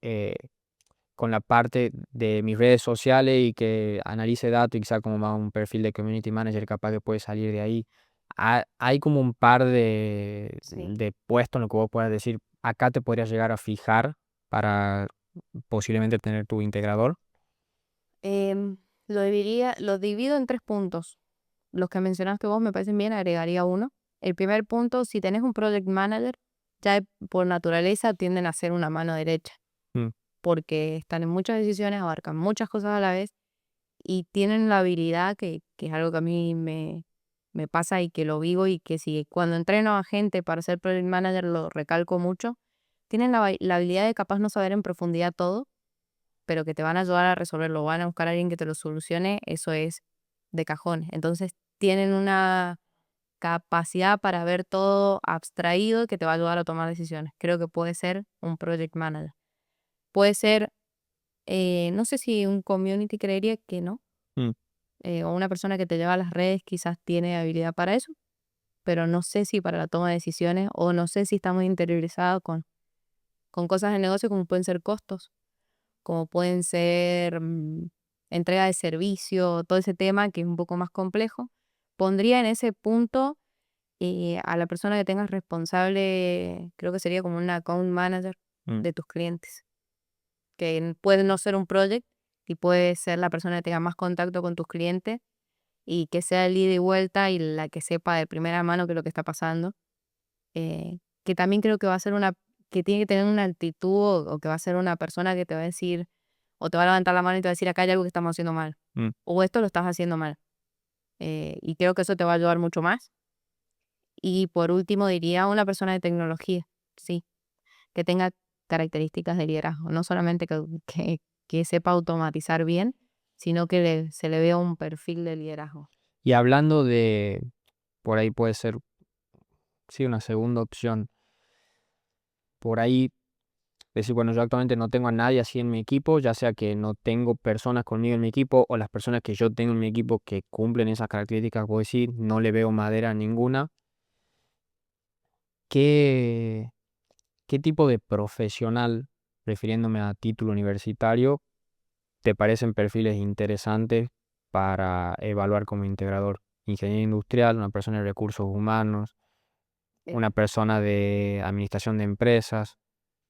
[SPEAKER 2] con la parte de mis redes sociales y que analice datos y quizá como más un perfil de community manager capaz que puede salir de ahí. Hay como un par
[SPEAKER 1] Sí.
[SPEAKER 2] de puestos en los que vos puedas decir, acá te podrías llegar a fijar para posiblemente tener tu integrador.
[SPEAKER 1] Em, lo divido en 3 puntos. Los que mencionaste vos me parecen bien, agregaría uno. El primer punto, si tenés un project manager, ya por naturaleza tienden a ser una mano derecha,
[SPEAKER 2] Mm,
[SPEAKER 1] porque están en muchas decisiones, abarcan muchas cosas a la vez y tienen la habilidad, que es algo que a mí me pasa y que lo vivo y que si cuando entreno a gente para ser project manager lo recalco mucho, tienen la habilidad de capaz no saber en profundidad todo, pero que te van a ayudar a resolverlo, van a buscar a alguien que te lo solucione, eso es de cajón. Entonces tienen una capacidad para ver todo abstraído que te va a ayudar a tomar decisiones. Creo que puede ser un project manager. Puede ser, no sé si un community, creería que no,
[SPEAKER 2] mm.
[SPEAKER 1] o una persona que te lleva a las redes quizás tiene habilidad para eso, pero no sé si para la toma de decisiones o no sé si está muy interiorizado con cosas de negocio como pueden ser costos, como pueden ser entrega de servicio, todo ese tema que es un poco más complejo. Pondría en ese punto a la persona que tengas responsable, creo que sería como un account manager
[SPEAKER 2] Mm.
[SPEAKER 1] de tus clientes, que puede no ser un project y puede ser la persona que tenga más contacto con tus clientes y que sea el ida y vuelta y la que sepa de primera mano qué es lo que está pasando. Que también creo que va a ser que tiene que tener una actitud o que va a ser una persona que te va a decir, o te va a levantar la mano y te va a decir, acá hay algo que estamos haciendo mal,
[SPEAKER 2] Mm.
[SPEAKER 1] o esto lo estás haciendo mal. Y creo que eso te va a ayudar mucho más. Y por último diría una persona de tecnología, sí, que tenga características de liderazgo, no solamente que sepa automatizar bien, sino que se le vea un perfil de liderazgo.
[SPEAKER 2] Y hablando de, por ahí puede ser, sí, una segunda opción. Por ahí decir, bueno, yo actualmente no tengo a nadie así en mi equipo, ya sea que no tengo personas conmigo en mi equipo o las personas que yo tengo en mi equipo que cumplen esas características, puedo decir, no le veo madera a ninguna. ¿Qué, qué tipo de profesional, refiriéndome a título universitario, te parecen perfiles interesantes para evaluar como integrador? Ingeniero industrial, una persona de recursos humanos,
[SPEAKER 1] Eh,
[SPEAKER 2] una persona de administración de empresas,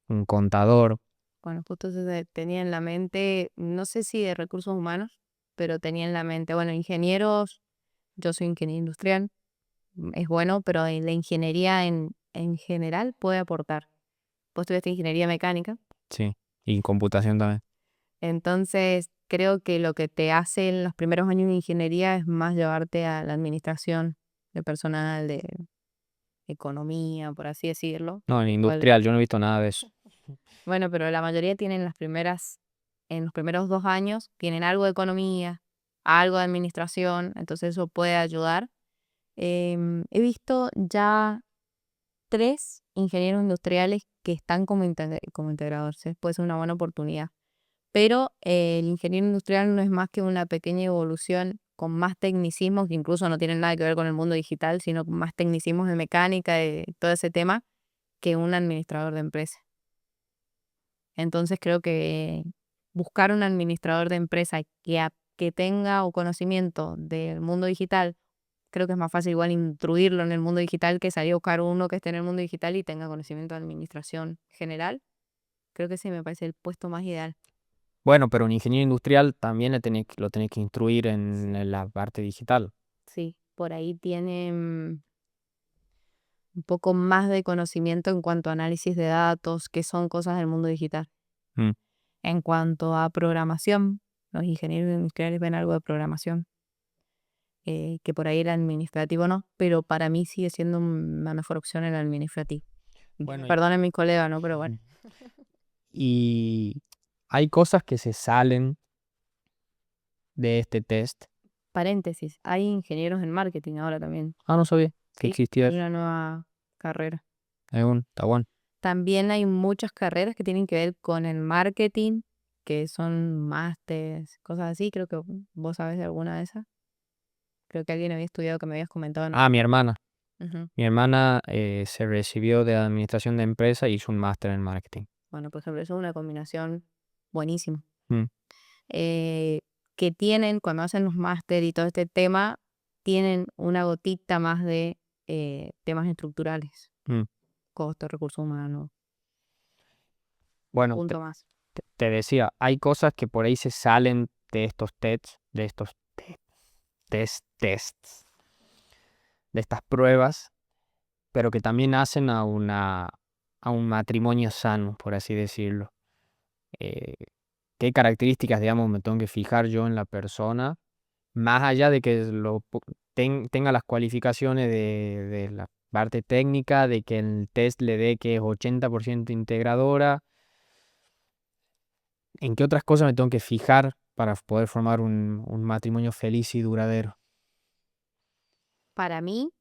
[SPEAKER 2] un contador.
[SPEAKER 1] Bueno, justo tenía en la mente, no sé si de recursos humanos, pero tenía en la mente, bueno, ingenieros, yo soy ingeniero industrial, es bueno, pero la ingeniería en general puede aportar. Vos estudiaste ingeniería mecánica,
[SPEAKER 2] Sí, y computación también.
[SPEAKER 1] entonces creo que lo que te hace en los primeros años de ingeniería es más llevarte a la administración de personal, de economía, por así decirlo.
[SPEAKER 2] No, en
[SPEAKER 1] Cual-
[SPEAKER 2] industrial, yo no he visto nada de eso.
[SPEAKER 1] Bueno, pero la mayoría tienen en los primeros 2 años, tienen algo de economía, algo de administración, entonces eso puede ayudar. He visto ya 3 ingenieros industriales que están como integradores, puede ser una buena oportunidad. Pero el ingeniero industrial no es más que una pequeña evolución con más tecnicismos que incluso no tienen nada que ver con el mundo digital, sino con más tecnicismos de mecánica, de todo ese tema, que un administrador de empresa. Entonces creo que buscar un administrador de empresa que tenga o conocimiento del mundo digital, creo que es más fácil igual instruirlo en el mundo digital que salir a buscar uno que esté en el mundo digital y tenga conocimiento de administración general. Creo que ese me parece el puesto más ideal.
[SPEAKER 2] Bueno, pero un ingeniero industrial también lo tenés que instruir en la parte digital.
[SPEAKER 1] Sí, por ahí tiene un poco más de conocimiento en cuanto a análisis de datos, que son cosas del mundo digital.
[SPEAKER 2] Mm.
[SPEAKER 1] En cuanto a programación, los ingenieros industriales ven algo de programación, que por ahí el administrativo no, pero para mí sigue siendo una mejor opción el administrativo.
[SPEAKER 2] Bueno,
[SPEAKER 1] Perdonen mis colegas, ¿no? Pero bueno.
[SPEAKER 2] y hay cosas que se salen de este test.
[SPEAKER 1] Paréntesis, hay ingenieros en marketing ahora también.
[SPEAKER 2] Ah, no sabía que
[SPEAKER 1] Sí,
[SPEAKER 2] existía
[SPEAKER 1] hay
[SPEAKER 2] eso.
[SPEAKER 1] una nueva carrera.
[SPEAKER 2] Está bueno.
[SPEAKER 1] También hay muchas carreras que tienen que ver con el marketing, que son másters, cosas así. Creo que vos sabés de alguna de esas. Creo que alguien había estudiado que me habías comentado.
[SPEAKER 2] Ah, mi hermana.
[SPEAKER 1] Ujú.
[SPEAKER 2] Mi hermana se recibió de administración de empresa y hizo un máster en marketing.
[SPEAKER 1] Bueno, por ejemplo, eso es una combinación buenísima.
[SPEAKER 2] Mm,
[SPEAKER 1] Eh, que tienen, cuando hacen los máster y todo este tema, tienen una gotita más de temas estructurales,
[SPEAKER 2] mm.
[SPEAKER 1] costo, recursos humanos, un
[SPEAKER 2] Bueno,
[SPEAKER 1] punto más.
[SPEAKER 2] te decía, hay cosas que por ahí se salen de estos tests, tests, de estas pruebas, pero que también hacen a un matrimonio sano, por así decirlo. Eh, ¿Qué características, digamos, me tengo que fijar yo en la persona? Más allá de que tenga las cualificaciones de la parte técnica, de que el test le dé que es 80% integradora, ¿en qué otras cosas me tengo que fijar para poder formar un matrimonio feliz y duradero?
[SPEAKER 1] Para mí,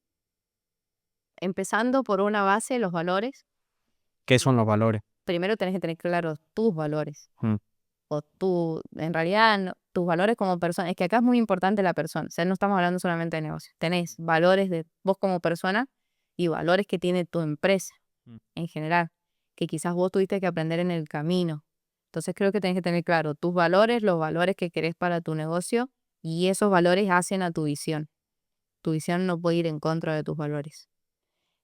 [SPEAKER 1] empezando por una base, los valores.
[SPEAKER 2] ¿Qué son los valores?
[SPEAKER 1] Primero tenés que tener claros tus valores.
[SPEAKER 2] Mm,
[SPEAKER 1] O tú, en realidad, tus valores como persona. Es que acá es muy importante la persona. O sea, no estamos hablando solamente de negocio. Tenés valores de vos como persona y valores que tiene tu empresa
[SPEAKER 2] mm.
[SPEAKER 1] en general, que quizás vos tuviste que aprender en el camino. Entonces creo que tenés que tener claro tus valores, los valores que querés para tu negocio y esos valores hacen a tu visión. Tu visión no puede ir en contra de tus valores.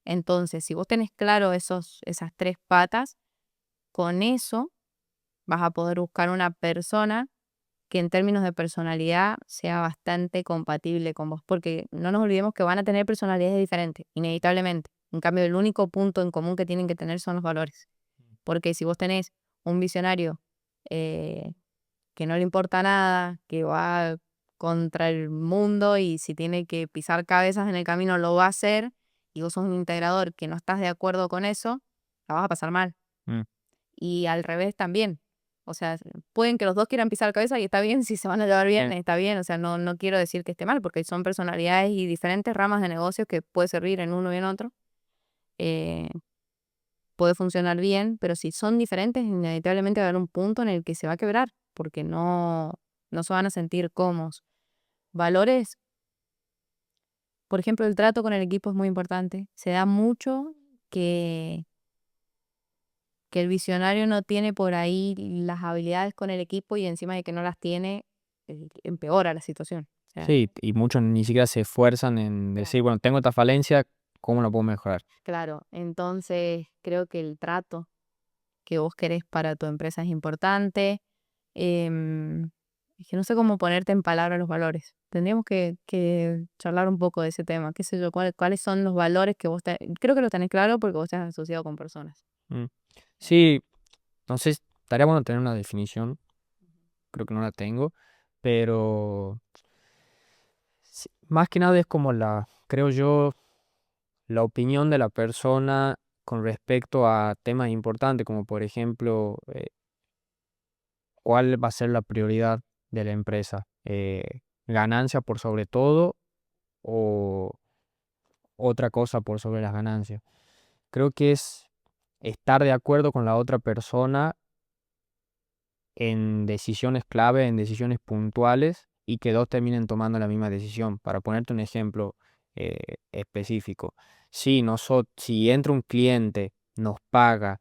[SPEAKER 1] Entonces, si vos tenés claro esas tres patas, con eso vas a poder buscar una persona que en términos de personalidad sea bastante compatible con vos, porque no nos olvidemos que van a tener personalidades diferentes, inevitablemente. En cambio, el único punto en común que tienen que tener son los valores. Porque si vos tenés un visionario eh, que no le importa nada, que va contra el mundo y si tiene que pisar cabezas en el camino lo va a hacer, y vos sos un integrador que no estás de acuerdo con eso, la vas a pasar mal.
[SPEAKER 2] Mm.
[SPEAKER 1] Y al revés también. O sea, pueden que los dos quieran pisar cabeza y está bien, si se van a llevar bien, está bien. O sea, no quiero decir que esté mal, porque son personalidades y diferentes ramas de negocios que puede servir en uno y en otro. Eh, puede funcionar bien, pero si son diferentes, inevitablemente va a haber un punto en el que se va a quebrar, porque no se van a sentir cómodos. Valores, por ejemplo, el trato con el equipo es muy importante. Se da mucho que que el visionario no tiene por ahí las habilidades con el equipo y encima de que no las tiene, empeora la situación. O sea,
[SPEAKER 2] Sí, y muchos ni siquiera se esfuerzan en
[SPEAKER 1] claro.
[SPEAKER 2] decir, bueno, tengo esta falencia, ¿cómo la puedo mejorar?
[SPEAKER 1] Claro, entonces creo que el trato que vos querés para tu empresa es importante. Em, es que no sé cómo ponerte en palabras los valores. Tendríamos que charlar un poco de ese tema. ¿Qué sé yo? ¿Cuáles son los valores que creo que lo tenés claro porque vos estás asociado con personas.
[SPEAKER 2] Mm. Sí, entonces estaría bueno tener una definición, creo que no la tengo, pero sí, más que nada es como creo yo, la opinión de la persona con respecto a temas importantes, como por ejemplo, cuál va a ser la prioridad de la empresa. ¿Ganancia por sobre todo o otra cosa por sobre las ganancias? Creo que es estar de acuerdo con la otra persona en decisiones clave, en decisiones puntuales y que dos terminen tomando la misma decisión. Para ponerte un ejemplo específico, si entra un cliente, nos paga,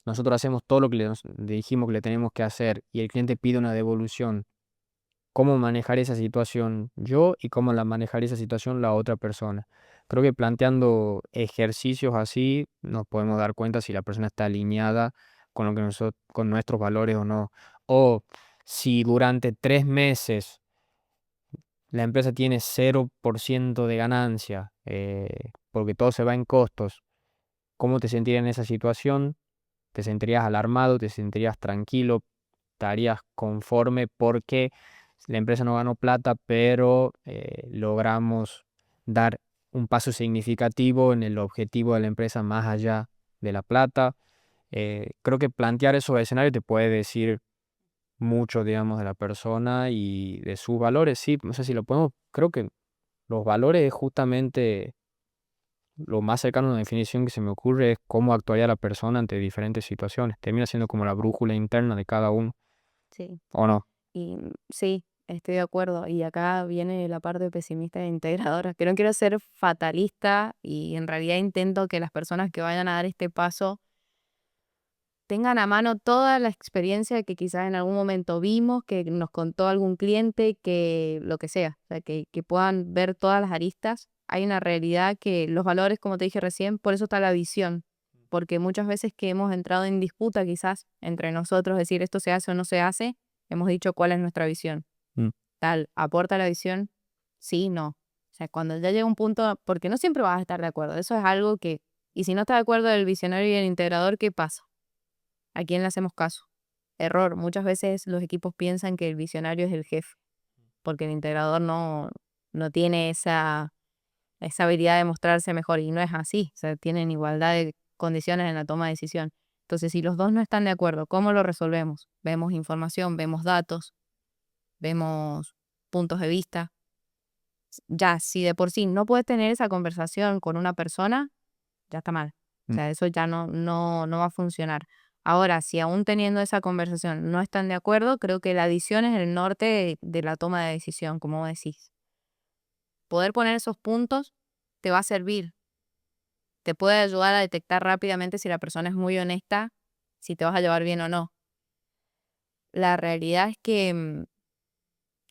[SPEAKER 2] nosotros hacemos todo lo que le dijimos que le tenemos que hacer y el cliente pide una devolución, ¿cómo manejar esa situación yo y cómo la manejar esa situación la otra persona? Creo que planteando ejercicios así nos podemos dar cuenta si la persona está alineada con lo que con nuestros valores o no. O Si durante 3 meses la empresa tiene 0% de ganancia, porque todo se va en costos, ¿cómo te sentirías en esa situación? ¿Te sentirías alarmado? ¿Te sentirías tranquilo? ¿Estarías conforme porque la empresa no ganó plata, pero logramos dar un paso significativo en el objetivo de la empresa más allá de la plata? Creo que plantear esos escenarios te puede decir mucho, digamos, de la persona y de sus valores. Sí, no sé si lo podemos, creo que los valores es justamente lo más cercano a una definición que se me ocurre es cómo actuaría la persona ante diferentes situaciones. Termina siendo como la brújula interna de cada uno,
[SPEAKER 1] Sí,
[SPEAKER 2] ¿o no?
[SPEAKER 1] y sí, estoy de acuerdo. Y acá viene la parte pesimista e integradora, que no quiero ser fatalista y en realidad intento que las personas que vayan a dar este paso tengan a mano toda la experiencia que quizás en algún momento vimos, que nos contó algún cliente, que lo que sea, o sea, que puedan ver todas las aristas. Hay una realidad que los valores, como te dije recién, por eso está la visión, porque muchas veces que hemos entrado en disputa quizás entre nosotros, decir esto se hace o no se hace, hemos dicho cuál es nuestra visión.
[SPEAKER 2] Mm.
[SPEAKER 1] Tal, ¿aporta la visión? Sí, no. O sea, cuando ya llega un punto, porque no siempre vas a estar de acuerdo, eso es algo que, y si no estás de acuerdo el visionario y el integrador, ¿qué pasa? ¿A quién le hacemos caso? Error. Muchas veces los equipos piensan que el visionario es el jefe, porque el integrador no tiene esa habilidad de mostrarse mejor y no es así. O sea, tienen igualdad de condiciones en la toma de decisión. Entonces, si los dos no están de acuerdo, ¿cómo lo resolvemos? Vemos información, vemos datos, vemos puntos de vista. Ya, si de por sí no puedes tener esa conversación con una persona, ya está mal. O
[SPEAKER 2] Mm.
[SPEAKER 1] sea, eso ya no va a funcionar. Ahora, si aún teniendo esa conversación no están de acuerdo, creo que la adición es el norte de la toma de decisión, como vos decís. Poder poner esos puntos te va a servir, te puede ayudar a detectar rápidamente si la persona es muy honesta, si te vas a llevar bien o no. La realidad es que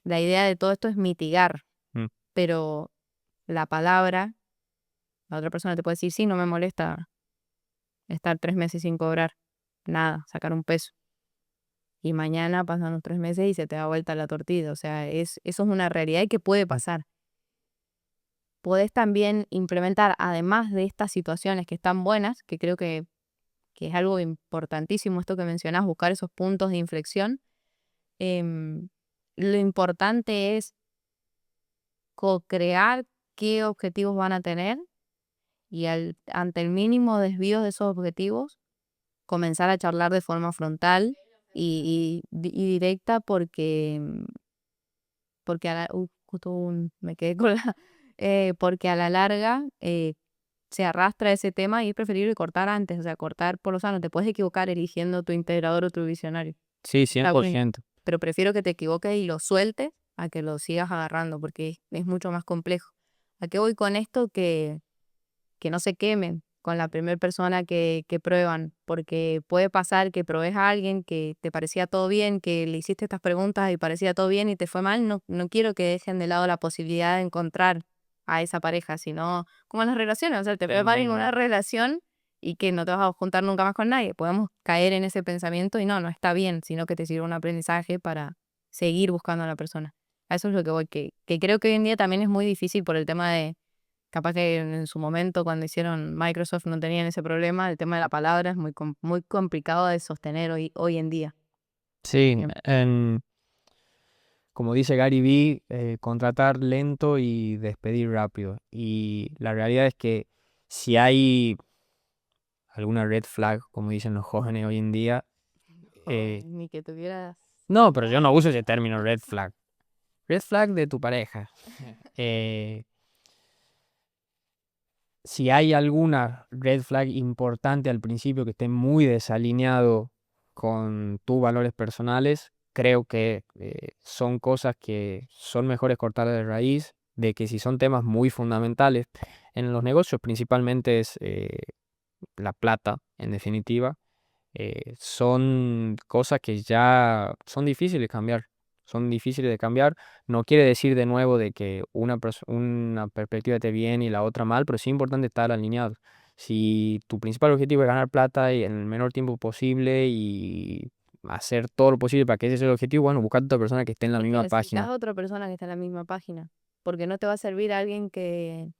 [SPEAKER 1] la idea de todo esto es mitigar,
[SPEAKER 2] Mm.
[SPEAKER 1] pero la palabra, la otra persona te puede decir, sí, no me molesta estar 3 meses sin cobrar nada, sacar un peso. Y mañana pasan los 3 meses y se te da vuelta la tortilla. O sea, eso es una realidad y que puede pasar. Podés también implementar, además de estas situaciones que están buenas, que creo que es algo importantísimo esto que mencionás, buscar esos puntos de inflexión. em, lo importante es co-crear qué objetivos van a tener y ante el mínimo desvío de esos objetivos, comenzar a charlar de forma frontal y directa porque justo me quedé con la, porque a la larga se arrastra ese tema y es preferible cortar antes, o sea, cortar por lo sano. Te puedes equivocar eligiendo tu integrador o tu visionario,
[SPEAKER 2] Sí,
[SPEAKER 1] está bien,
[SPEAKER 2] 100%.
[SPEAKER 1] pero prefiero que te equivoques y lo sueltes a que lo sigas agarrando porque es mucho más complejo. ¿A qué voy con esto? Que no se quemen con la primera persona que prueban, porque puede pasar que probes a alguien que te parecía todo bien, que le hiciste estas preguntas y parecía todo bien y te fue mal. No quiero que dejen de lado la posibilidad de encontrar a esa pareja, sino como en las relaciones, o sea, te preparen una relación y que no te vas a juntar nunca más con nadie. Podemos caer en ese pensamiento y no está bien, sino que te sirve un aprendizaje para seguir buscando a la persona. A eso es lo que voy, que creo que hoy en día también es muy difícil por el tema de. Capaz que en su momento, cuando hicieron Microsoft, no tenían ese problema. El tema de la palabra es muy complicado de sostener hoy en día.
[SPEAKER 2] Sí,
[SPEAKER 1] Em,
[SPEAKER 2] como dice Gary Vee, contratar lento y despedir rápido. Y la realidad es que si hay alguna red flag, como dicen los jóvenes hoy en día,
[SPEAKER 1] Ay,
[SPEAKER 2] eh,
[SPEAKER 1] ni que tuvieras.
[SPEAKER 2] no, pero yo no uso ese término red flag. Red flag de tu pareja. Eh, si hay alguna red flag importante al principio que esté muy desalineado con tus valores personales, creo que son cosas que son mejores cortar de raíz, de que si son temas muy fundamentales en los negocios, principalmente es la plata, en definitiva, son cosas que ya son difíciles de cambiar. Son difíciles de cambiar. No quiere decir de nuevo de que una perspectiva esté bien y la otra mal, pero sí es importante estar alineados. Si tu principal objetivo es ganar plata y en el menor tiempo posible y hacer todo lo posible para que ese sea el objetivo, bueno, buscar otra persona que esté en la
[SPEAKER 1] Es que
[SPEAKER 2] misma
[SPEAKER 1] necesitas
[SPEAKER 2] página.
[SPEAKER 1] otra persona que esté en la misma página, porque no te va a servir alguien que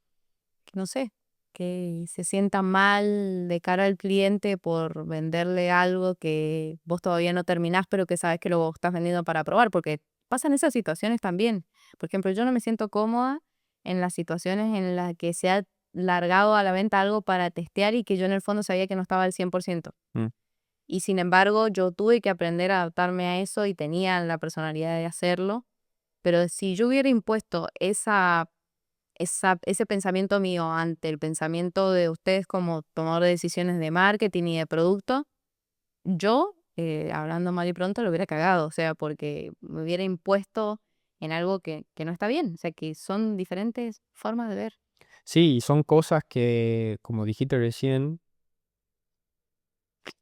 [SPEAKER 1] no sé, que se sienta mal de cara al cliente por venderle algo que vos todavía no terminás, pero que sabes que lo estás vendiendo para probar, porque pasan esas situaciones también. Por ejemplo, yo no me siento cómoda en las situaciones en las que se ha largado a la venta algo para testear y que yo en el fondo sabía que no estaba al 100%.
[SPEAKER 2] Mm.
[SPEAKER 1] Y sin embargo, yo tuve que aprender a adaptarme a eso y tenía la personalidad de hacerlo. Pero si yo hubiera impuesto ese pensamiento mío ante el pensamiento de ustedes como tomador de decisiones de marketing y de producto, yo, hablando mal y pronto, lo hubiera cagado, o sea, porque me hubiera impuesto en algo que no está bien, o sea, que son diferentes formas de ver.
[SPEAKER 2] Sí, y son cosas que, como dijiste recién,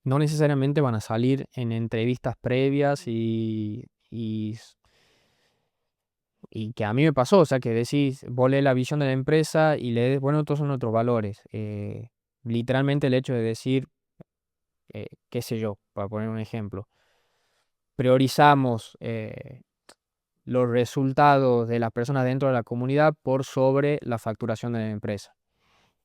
[SPEAKER 2] no necesariamente van a salir en entrevistas previas y que a mí me pasó, o sea, que decís, vos lees la visión de la empresa y lees, bueno, estos son nuestros valores. Literalmente el hecho de decir, qué sé yo, para poner un ejemplo, priorizamos los resultados de las personas dentro de la comunidad por sobre la facturación de la empresa.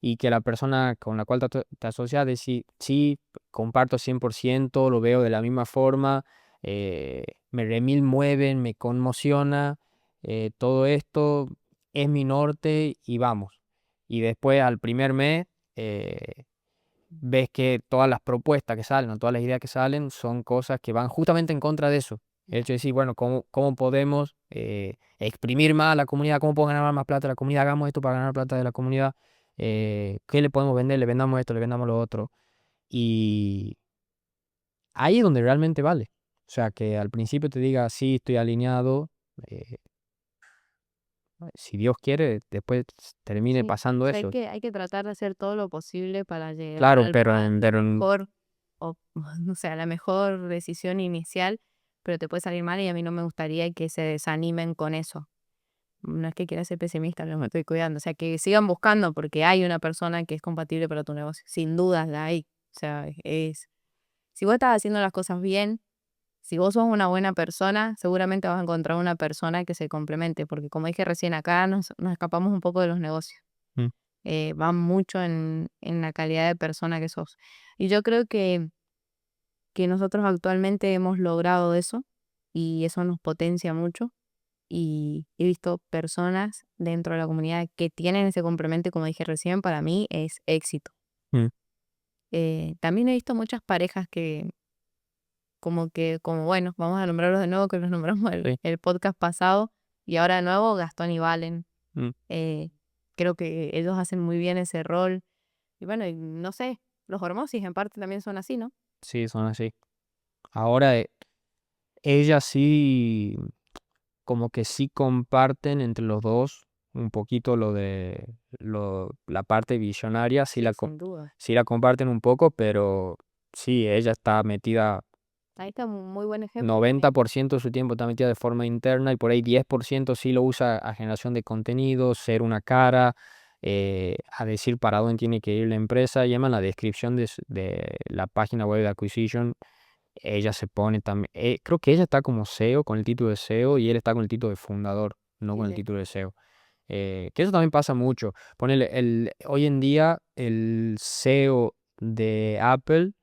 [SPEAKER 2] Y que la persona con la cual te asocias decís, sí, comparto 100%, lo veo de la misma forma, me remil mueven, me conmociona, todo esto es mi norte y vamos. Y después al primer mes ves que todas las propuestas que salen o todas las ideas que salen son cosas que van justamente en contra de eso. El hecho de decir, bueno, ¿cómo podemos exprimir más a la comunidad? ¿Cómo puedo ganar más plata a la comunidad? Hagamos esto para ganar plata de la comunidad. ¿Qué le podemos vender? Le vendamos esto, le vendamos lo otro. Y ahí es donde realmente vale. O sea, que al principio te diga, sí, estoy alineado. eh, si Dios quiere, después termine
[SPEAKER 1] Sí, o
[SPEAKER 2] pasando
[SPEAKER 1] sea,
[SPEAKER 2] eso.
[SPEAKER 1] hay que tratar de hacer todo lo posible para llegar
[SPEAKER 2] Claro,
[SPEAKER 1] al,
[SPEAKER 2] pero,
[SPEAKER 1] a la
[SPEAKER 2] pero
[SPEAKER 1] mejor, o, no sé, a la mejor decisión inicial, pero te puede salir mal y a mí no me gustaría que se desanimen con eso. No es que quiera ser pesimista, no me estoy cuidando. O sea, que sigan buscando porque hay una persona que es compatible para tu negocio. Sin dudas la hay. O sea, si vos estás haciendo las cosas bien, si vos sos una buena persona, seguramente vas a encontrar una persona que se complemente. Porque como dije recién, acá nos escapamos un poco de los negocios.
[SPEAKER 2] mm,
[SPEAKER 1] Va mucho en la calidad de persona que sos. Y yo creo que nosotros actualmente hemos logrado eso y eso nos potencia mucho y he visto personas dentro de la comunidad que tienen ese complemento y como dije recién, para mí es éxito.
[SPEAKER 2] mm,
[SPEAKER 1] También he visto muchas parejas que como bueno, vamos a nombrarlos de nuevo, que los nombramos
[SPEAKER 2] sí,
[SPEAKER 1] el podcast pasado y ahora de nuevo Gastón y Valen.
[SPEAKER 2] mm,
[SPEAKER 1] eh, Creo que ellos hacen muy bien ese rol y bueno, y no sé, los Hormosis en parte también son así, ¿no?
[SPEAKER 2] sí, son así. Ahora, ella sí, como que sí comparten entre los dos un poquito la parte visionaria,
[SPEAKER 1] Sí, sin duda.
[SPEAKER 2] sí la comparten un poco, pero sí, ella está metida,
[SPEAKER 1] Ahí está un muy buen ejemplo también.
[SPEAKER 2] 90% de su tiempo está metida de forma interna y por ahí 10% sí lo usa a generación de contenido, ser una cara, a decir para dónde tiene que ir la empresa. Y además en la descripción de la página web de Acquisition, ella se pone también, creo que ella está como CEO, con el título de CEO, y él está con el título de fundador, no con el
[SPEAKER 1] Dile.
[SPEAKER 2] título de CEO. Que eso también pasa mucho. Ponele, hoy en día el CEO de Apple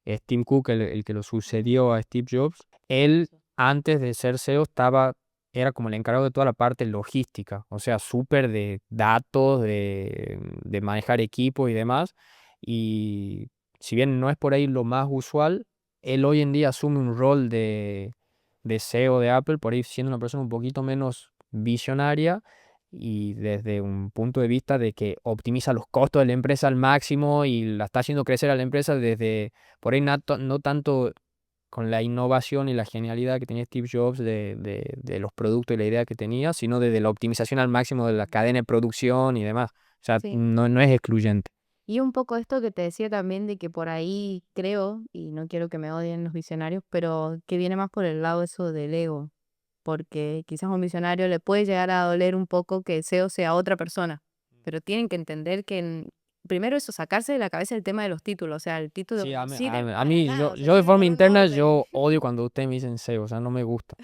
[SPEAKER 2] es Tim Cook, el que lo sucedió a Steve Jobs. Él, antes de ser CEO, era como el encargado de toda la parte logística, o sea, súper de datos, de manejar equipos y demás. Y si bien no es por ahí lo más usual, él hoy en día asume un rol de CEO de Apple, por ahí siendo una persona un poquito menos visionaria y desde un punto de vista de que optimiza los costos de la empresa al máximo y la está haciendo crecer a la empresa desde, por ahí no tanto con la innovación y la genialidad que tenía Steve Jobs de los productos y la idea que tenía, sino desde la optimización al máximo de la cadena de producción y demás. O sea,
[SPEAKER 1] Sí.
[SPEAKER 2] no es excluyente.
[SPEAKER 1] Y un poco esto que te decía también de que por ahí creo, y no quiero que me odien los visionarios, pero que viene más por el lado eso del ego, porque quizás a un visionario le puede llegar a doler un poco que el CEO sea otra persona, pero tienen que entender que primero eso, sacarse de la cabeza el tema de los títulos, o sea, el título
[SPEAKER 2] Sí,
[SPEAKER 1] no sirve
[SPEAKER 2] a
[SPEAKER 1] para
[SPEAKER 2] mí,
[SPEAKER 1] nada, o sea,
[SPEAKER 2] yo de
[SPEAKER 1] sirve
[SPEAKER 2] forma
[SPEAKER 1] para un
[SPEAKER 2] interna,
[SPEAKER 1] orden.
[SPEAKER 2] yo odio cuando ustedes me dicen SEO, o sea, no me gusta.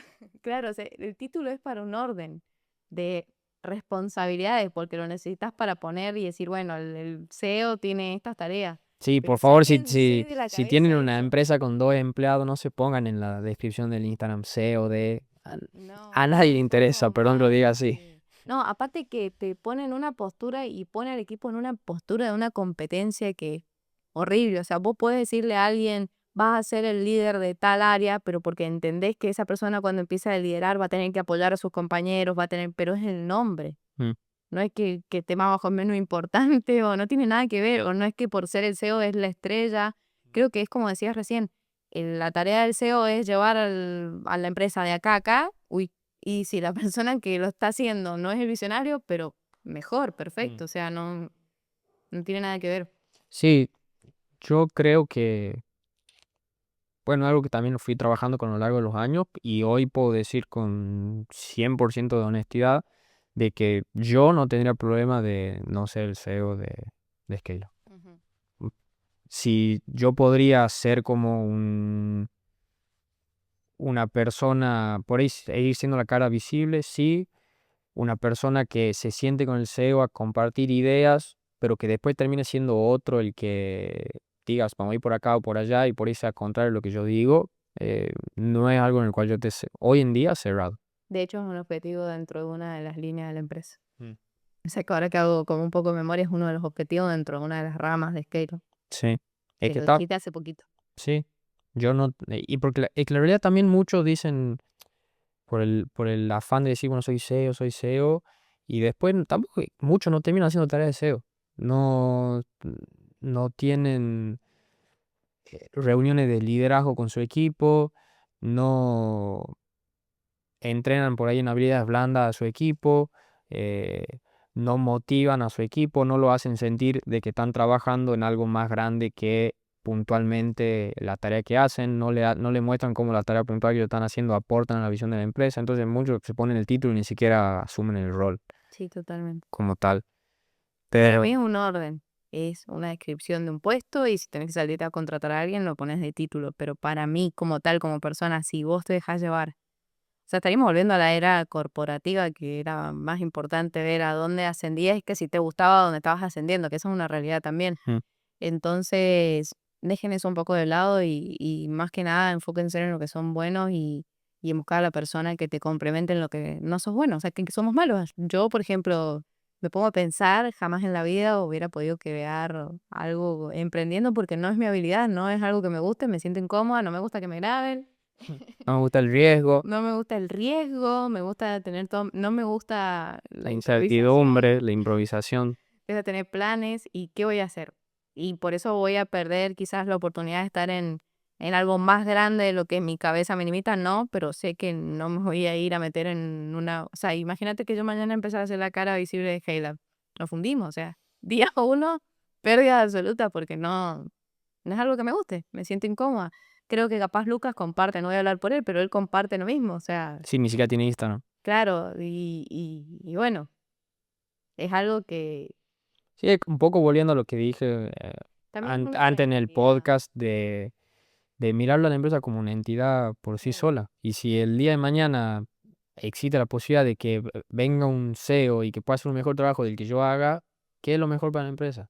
[SPEAKER 1] Claro, o sea, el título es para un orden de responsabilidades, porque lo necesitas para poner y decir, bueno, el CEO tiene estas tareas,
[SPEAKER 2] Sí,
[SPEAKER 1] pero
[SPEAKER 2] por favor,
[SPEAKER 1] sáquense de la
[SPEAKER 2] si tienen
[SPEAKER 1] cabeza
[SPEAKER 2] una
[SPEAKER 1] eso.
[SPEAKER 2] empresa con 2 empleados, no se pongan en la descripción del Instagram SEO de... A
[SPEAKER 1] No,
[SPEAKER 2] nadie le
[SPEAKER 1] todo
[SPEAKER 2] interesa, perdón que lo
[SPEAKER 1] mal,
[SPEAKER 2] diga así.
[SPEAKER 1] sí. No, aparte que te pone en una postura y pone al equipo en una postura de una competencia que es horrible. O sea, vos podés decirle a alguien, vas a ser el líder de tal área, pero porque entendés que esa persona cuando empieza a liderar va a tener que apoyar a sus compañeros, va a tener, pero es el nombre.
[SPEAKER 2] Mm,
[SPEAKER 1] No es que esté más bajo o menos importante o no tiene nada que ver, o no es que por ser el CEO es la estrella. Creo que es como decías recién, la tarea del CEO es llevar a la empresa de acá a acá, uy, y si la persona que lo está haciendo no es el visionario, pero mejor,
[SPEAKER 2] mm.
[SPEAKER 1] perfecto, o sea, no, no tiene nada que ver.
[SPEAKER 2] Sí, yo creo que, bueno, algo que también lo fui trabajando con a lo largo de los años y hoy puedo decir con 100% de honestidad de que yo no tendría problema de no ser el CEO de Scale.
[SPEAKER 1] Ujú.
[SPEAKER 2] Si yo podría ser como una persona, por ahí ir siendo la cara visible, sí, una persona que se siente con el CEO a compartir ideas, pero que después termine siendo otro el que digas, vamos a ir por acá o por allá y por ahí sea contrario a lo que yo digo, no es algo en el cual yo hoy en día cerrado.
[SPEAKER 1] De hecho, es un objetivo dentro de una de las líneas de la empresa.
[SPEAKER 2] Mm.
[SPEAKER 1] O sea, que ahora que hago como un poco de memoria, es uno de los objetivos dentro de una de las ramas de Scale,
[SPEAKER 2] Sí, es
[SPEAKER 1] que
[SPEAKER 2] que
[SPEAKER 1] lo
[SPEAKER 2] está,
[SPEAKER 1] dijiste hace poquito.
[SPEAKER 2] sí, yo no, y porque es que la realidad también muchos dicen por el afán de decir, bueno, soy SEO, y después tampoco, muchos no terminan haciendo tareas de SEO, no, no tienen reuniones de liderazgo con su equipo, no entrenan por ahí en habilidades blandas a su equipo, eh, no motivan a su equipo, no lo hacen sentir de que están trabajando en algo más grande que puntualmente la tarea que hacen, no le muestran cómo la tarea puntual que ellos están haciendo aportan a la visión de la empresa, entonces muchos se ponen el título y ni siquiera asumen el rol
[SPEAKER 1] Sí, totalmente.
[SPEAKER 2] como tal.
[SPEAKER 1] Para
[SPEAKER 2] Pero
[SPEAKER 1] mí es un orden, es una descripción de un puesto y si tenés que salir a contratar a alguien lo pones de título, pero para mí como tal, como persona, si vos te dejás llevar, o sea, estaríamos volviendo a la era corporativa que era más importante ver a dónde ascendías que si te gustaba dónde estabas ascendiendo, que eso es una realidad también.
[SPEAKER 2] mm,
[SPEAKER 1] Entonces, dejen eso un poco de lado y más que nada enfóquense en lo que son buenos y en buscar a la persona que te complemente en lo que no sos bueno, o sea, que somos malos. Yo, por ejemplo, me pongo a pensar, jamás en la vida hubiera podido crear algo emprendiendo porque no es mi habilidad, no es algo que me guste, me siento incómoda, no me gusta que me graben,
[SPEAKER 2] no me gusta el riesgo,
[SPEAKER 1] no me gusta el riesgo, me gusta tener todo, no me gusta
[SPEAKER 2] la
[SPEAKER 1] la improvisación.
[SPEAKER 2] incertidumbre, la improvisación.
[SPEAKER 1] Empieza a tener planes y qué voy a hacer. Y por eso voy a perder quizás la oportunidad de estar en algo más grande de lo que mi cabeza me limita, no, pero sé que no me voy a ir a meter en una, o sea, imagínate que yo mañana empezara a hacer la cara visible de Caleb. Nos fundimos, o sea, día uno, pérdida absoluta porque no, no es algo que me guste, me siento incómoda. Creo que capaz Lucas comparte, no voy a hablar por él, pero él comparte lo mismo, o sea,
[SPEAKER 2] Sí, ni siquiera tiene Instagram.
[SPEAKER 1] claro, y bueno, es algo que
[SPEAKER 2] Sí, un poco volviendo a lo que dije
[SPEAKER 1] también es una
[SPEAKER 2] antes en el
[SPEAKER 1] tranquilidad.
[SPEAKER 2] podcast de mirarlo a la empresa como una entidad por sí sola. Y si el día de mañana existe la posibilidad de que venga un CEO y que pueda hacer un mejor trabajo del que yo haga, ¿qué es lo mejor para la empresa?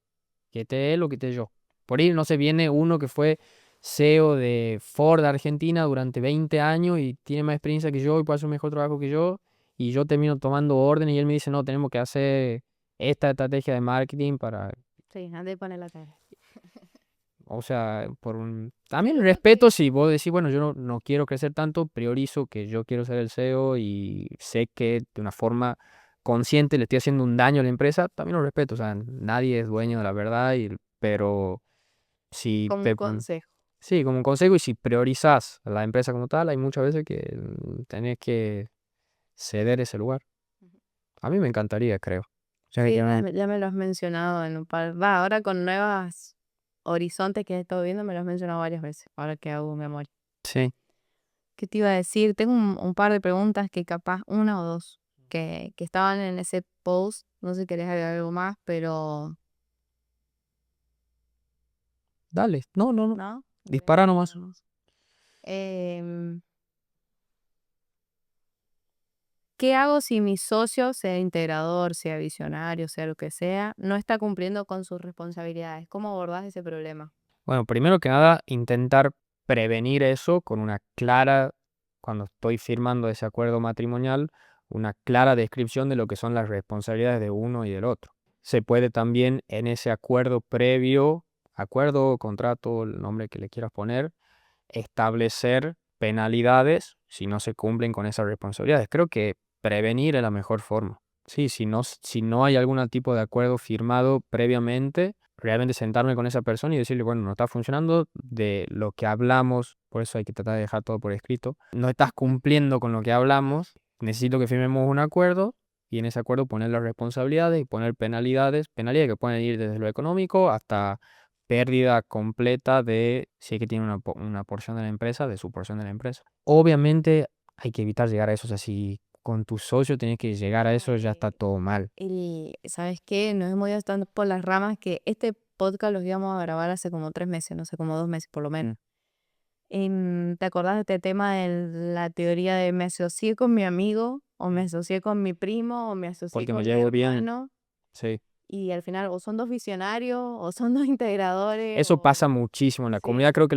[SPEAKER 2] Que esté él o que esté yo. Por ahí, no sé, viene uno que fue CEO de Ford Argentina durante 20 años y tiene más experiencia que yo y puede hacer un mejor trabajo que yo, y yo termino tomando órdenes y él me dice, no, tenemos que hacer esta estrategia de marketing para...
[SPEAKER 1] Sí, antes de poner la cara.
[SPEAKER 2] O sea,
[SPEAKER 1] Sí,
[SPEAKER 2] también el
[SPEAKER 1] yo creo
[SPEAKER 2] respeto
[SPEAKER 1] que
[SPEAKER 2] si vos decís, bueno, yo no quiero crecer tanto, priorizo que yo quiero ser el CEO y sé que de una forma consciente le estoy haciendo un daño a la empresa, también lo respeto. O sea, nadie es dueño de la verdad, pero si,
[SPEAKER 1] como un consejo.
[SPEAKER 2] sí, como un consejo, y si priorizas a la empresa como tal, hay muchas veces que tenés que ceder ese lugar.
[SPEAKER 1] Ujú.
[SPEAKER 2] A mí me encantaría, creo. O sea,
[SPEAKER 1] Sí, ya me lo has mencionado en un par. Va, ahora con nuevos horizontes que he estado viendo, me lo has mencionado varias veces. Ahora que hago memoria.
[SPEAKER 2] sí.
[SPEAKER 1] ¿Qué te iba a decir? Tengo un par de preguntas que capaz, una o dos, que estaban en ese post. No sé si querés agregar algo más, pero
[SPEAKER 2] Dale, no.
[SPEAKER 1] ¿no?
[SPEAKER 2] Dispara nomás.
[SPEAKER 1] Em, ¿Qué hago si mi socio, sea integrador, sea visionario, sea lo que sea, no está cumpliendo con sus responsabilidades? ¿Cómo abordás ese problema?
[SPEAKER 2] Bueno, primero que nada, intentar prevenir eso con una clara, cuando estoy firmando ese acuerdo matrimonial, una clara descripción de lo que son las responsabilidades de uno y del otro. Se puede también en ese acuerdo previo, acuerdo, contrato, el nombre que le quieras poner, establecer penalidades si no se cumplen con esas responsabilidades. Creo que prevenir es la mejor forma. Sí, si no hay algún tipo de acuerdo firmado previamente, realmente sentarme con esa persona y decirle, bueno, no está funcionando de lo que hablamos, por eso hay que tratar de dejar todo por escrito. No estás cumpliendo con lo que hablamos, necesito que firmemos un acuerdo y en ese acuerdo poner las responsabilidades y poner penalidades que pueden ir desde lo económico hasta pérdida completa de, si es que tiene una porción de la empresa, de su porción de la empresa. Obviamente hay que evitar llegar a eso, o sea, si con tu socio tienes que llegar a eso, ya está todo mal.
[SPEAKER 1] Y ¿sabes qué? Nos hemos ido tanto por las ramas que este podcast los íbamos a grabar hace como 3 meses, no sé, como 2 meses por lo menos.
[SPEAKER 2] Mm.
[SPEAKER 1] ¿Te acordás de este tema de la teoría de me asocié con mi amigo, o me asocié con mi primo, o me asocié
[SPEAKER 2] Porque me
[SPEAKER 1] con mi
[SPEAKER 2] llevo bien,
[SPEAKER 1] hermano?
[SPEAKER 2] sí.
[SPEAKER 1] Y al final o son dos visionarios, o son dos integradores,
[SPEAKER 2] Eso pasa muchísimo en la
[SPEAKER 1] sí.
[SPEAKER 2] comunidad. Creo que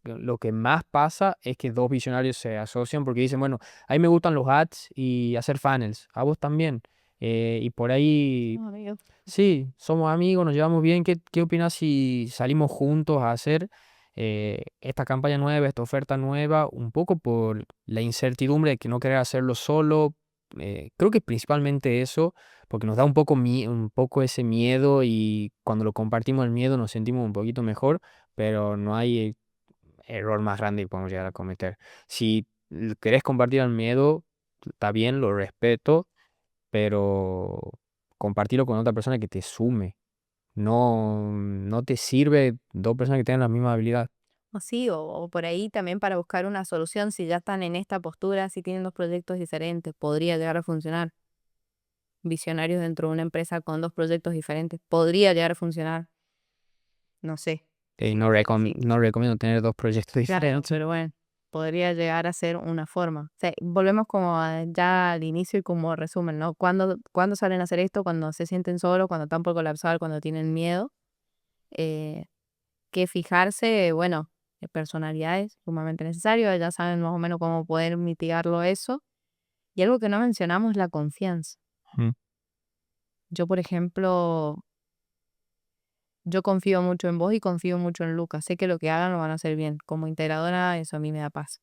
[SPEAKER 2] lo que más pasa es que dos visionarios se asocian porque dicen, bueno, a mí me gustan los ads y hacer funnels, a vos también. Y por ahí,
[SPEAKER 1] Somos amigos.
[SPEAKER 2] sí, somos amigos, nos llevamos bien. ¿Qué opinas si salimos juntos a hacer esta campaña nueva, esta oferta nueva? Un poco por la incertidumbre de que no querer hacerlo solo. Creo que principalmente eso, porque nos da un poco ese miedo y cuando lo compartimos el miedo nos sentimos un poquito mejor, pero no hay error más grande que podemos llegar a cometer. Si querés compartir el miedo, está bien, lo respeto, pero compartirlo con otra persona que te sume. No te sirve dos personas que tengan la misma habilidad.
[SPEAKER 1] O sí, o por ahí también para buscar una solución, si ya están en esta postura, si tienen dos proyectos diferentes, podría llegar a funcionar. Visionarios dentro de una empresa con dos proyectos diferentes, podría llegar a funcionar. No sé.
[SPEAKER 2] Y
[SPEAKER 1] Sí.
[SPEAKER 2] no recomiendo tener dos proyectos
[SPEAKER 1] Claro,
[SPEAKER 2] diferentes.
[SPEAKER 1] pero bueno, podría llegar a ser una forma. O sea, volvemos como ya al inicio y como resumen, ¿no? ¿Cuándo salen a hacer esto? Cuando se sienten solos, cuando están por colapsar, cuando tienen miedo. Eh, que fijarse, bueno, personalidades sumamente necesario, ya saben más o menos cómo poder mitigarlo eso. Y algo que no mencionamos es la confianza.
[SPEAKER 2] Mm.
[SPEAKER 1] Yo, por ejemplo, yo confío mucho en vos y confío mucho en Lucas. Sé que lo que hagan lo van a hacer bien. Como integradora, eso a mí me da paz.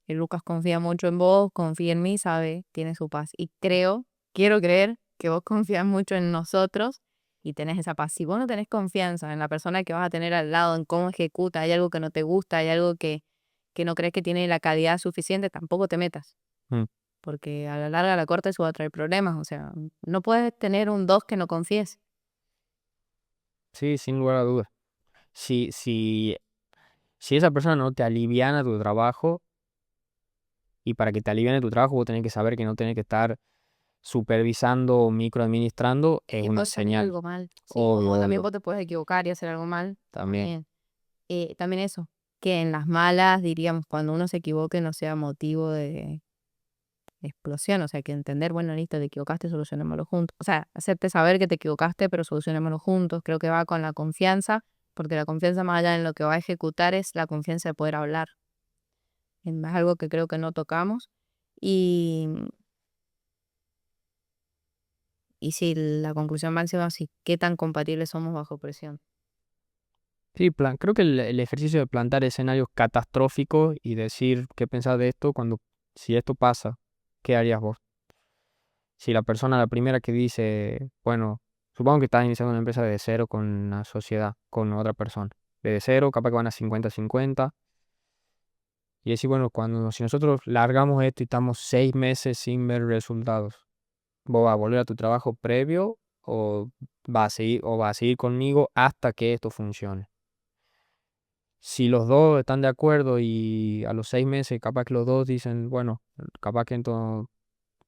[SPEAKER 1] Y Lucas confía mucho en vos, confía en mí, sabe, tiene su paz. Y quiero creer que vos confías mucho en nosotros y tenés esa paz. Si vos no tenés confianza en la persona que vas a tener al lado, en cómo ejecuta, hay algo que no te gusta, hay algo que no crees que tiene la calidad suficiente, tampoco te metas.
[SPEAKER 2] Mm.
[SPEAKER 1] Porque a la larga, a la corta, eso va a traer problemas. O sea, no puedes tener un dos que no confíes.
[SPEAKER 2] Sí, sin lugar a dudas. Si esa persona no te aliviana tu trabajo, y para que te aliviane tu trabajo, vos tenés que saber que no tenés que estar supervisando o microadministrando, es
[SPEAKER 1] Y
[SPEAKER 2] una
[SPEAKER 1] puede salir
[SPEAKER 2] señal.
[SPEAKER 1] algo mal. Sí,
[SPEAKER 2] Obvio,
[SPEAKER 1] o también
[SPEAKER 2] obvio.
[SPEAKER 1] vos te puedes equivocar y hacer algo mal.
[SPEAKER 2] También.
[SPEAKER 1] También. También eso, que en las malas, diríamos, cuando uno se equivoque no sea motivo de explosión, o sea, que entender, bueno, listo, te equivocaste, solucionémoslo juntos. O sea, hacerte saber que te equivocaste, pero solucionémoslo juntos. Creo que va con la confianza, porque la confianza más allá en lo que va a ejecutar es la confianza de poder hablar. Es algo que creo que no tocamos. Y, y sí, la conclusión máxima, sí, qué tan compatibles somos bajo presión.
[SPEAKER 2] Sí, creo que el ejercicio de plantar escenarios catastróficos y decir qué pensás de esto si esto pasa, ¿qué harías vos? Si la persona, la primera que dice, bueno, supongo que estás iniciando una empresa de cero con una sociedad, con otra persona. De cero, capaz que van a 50-50. Y decir, bueno, si nosotros largamos esto y estamos 6 meses sin ver resultados, ¿vos vas a volver a tu trabajo previo o vas a seguir conmigo hasta que esto funcione? Si los dos están de acuerdo y a los 6 meses capaz que los dos dicen, bueno, capaz que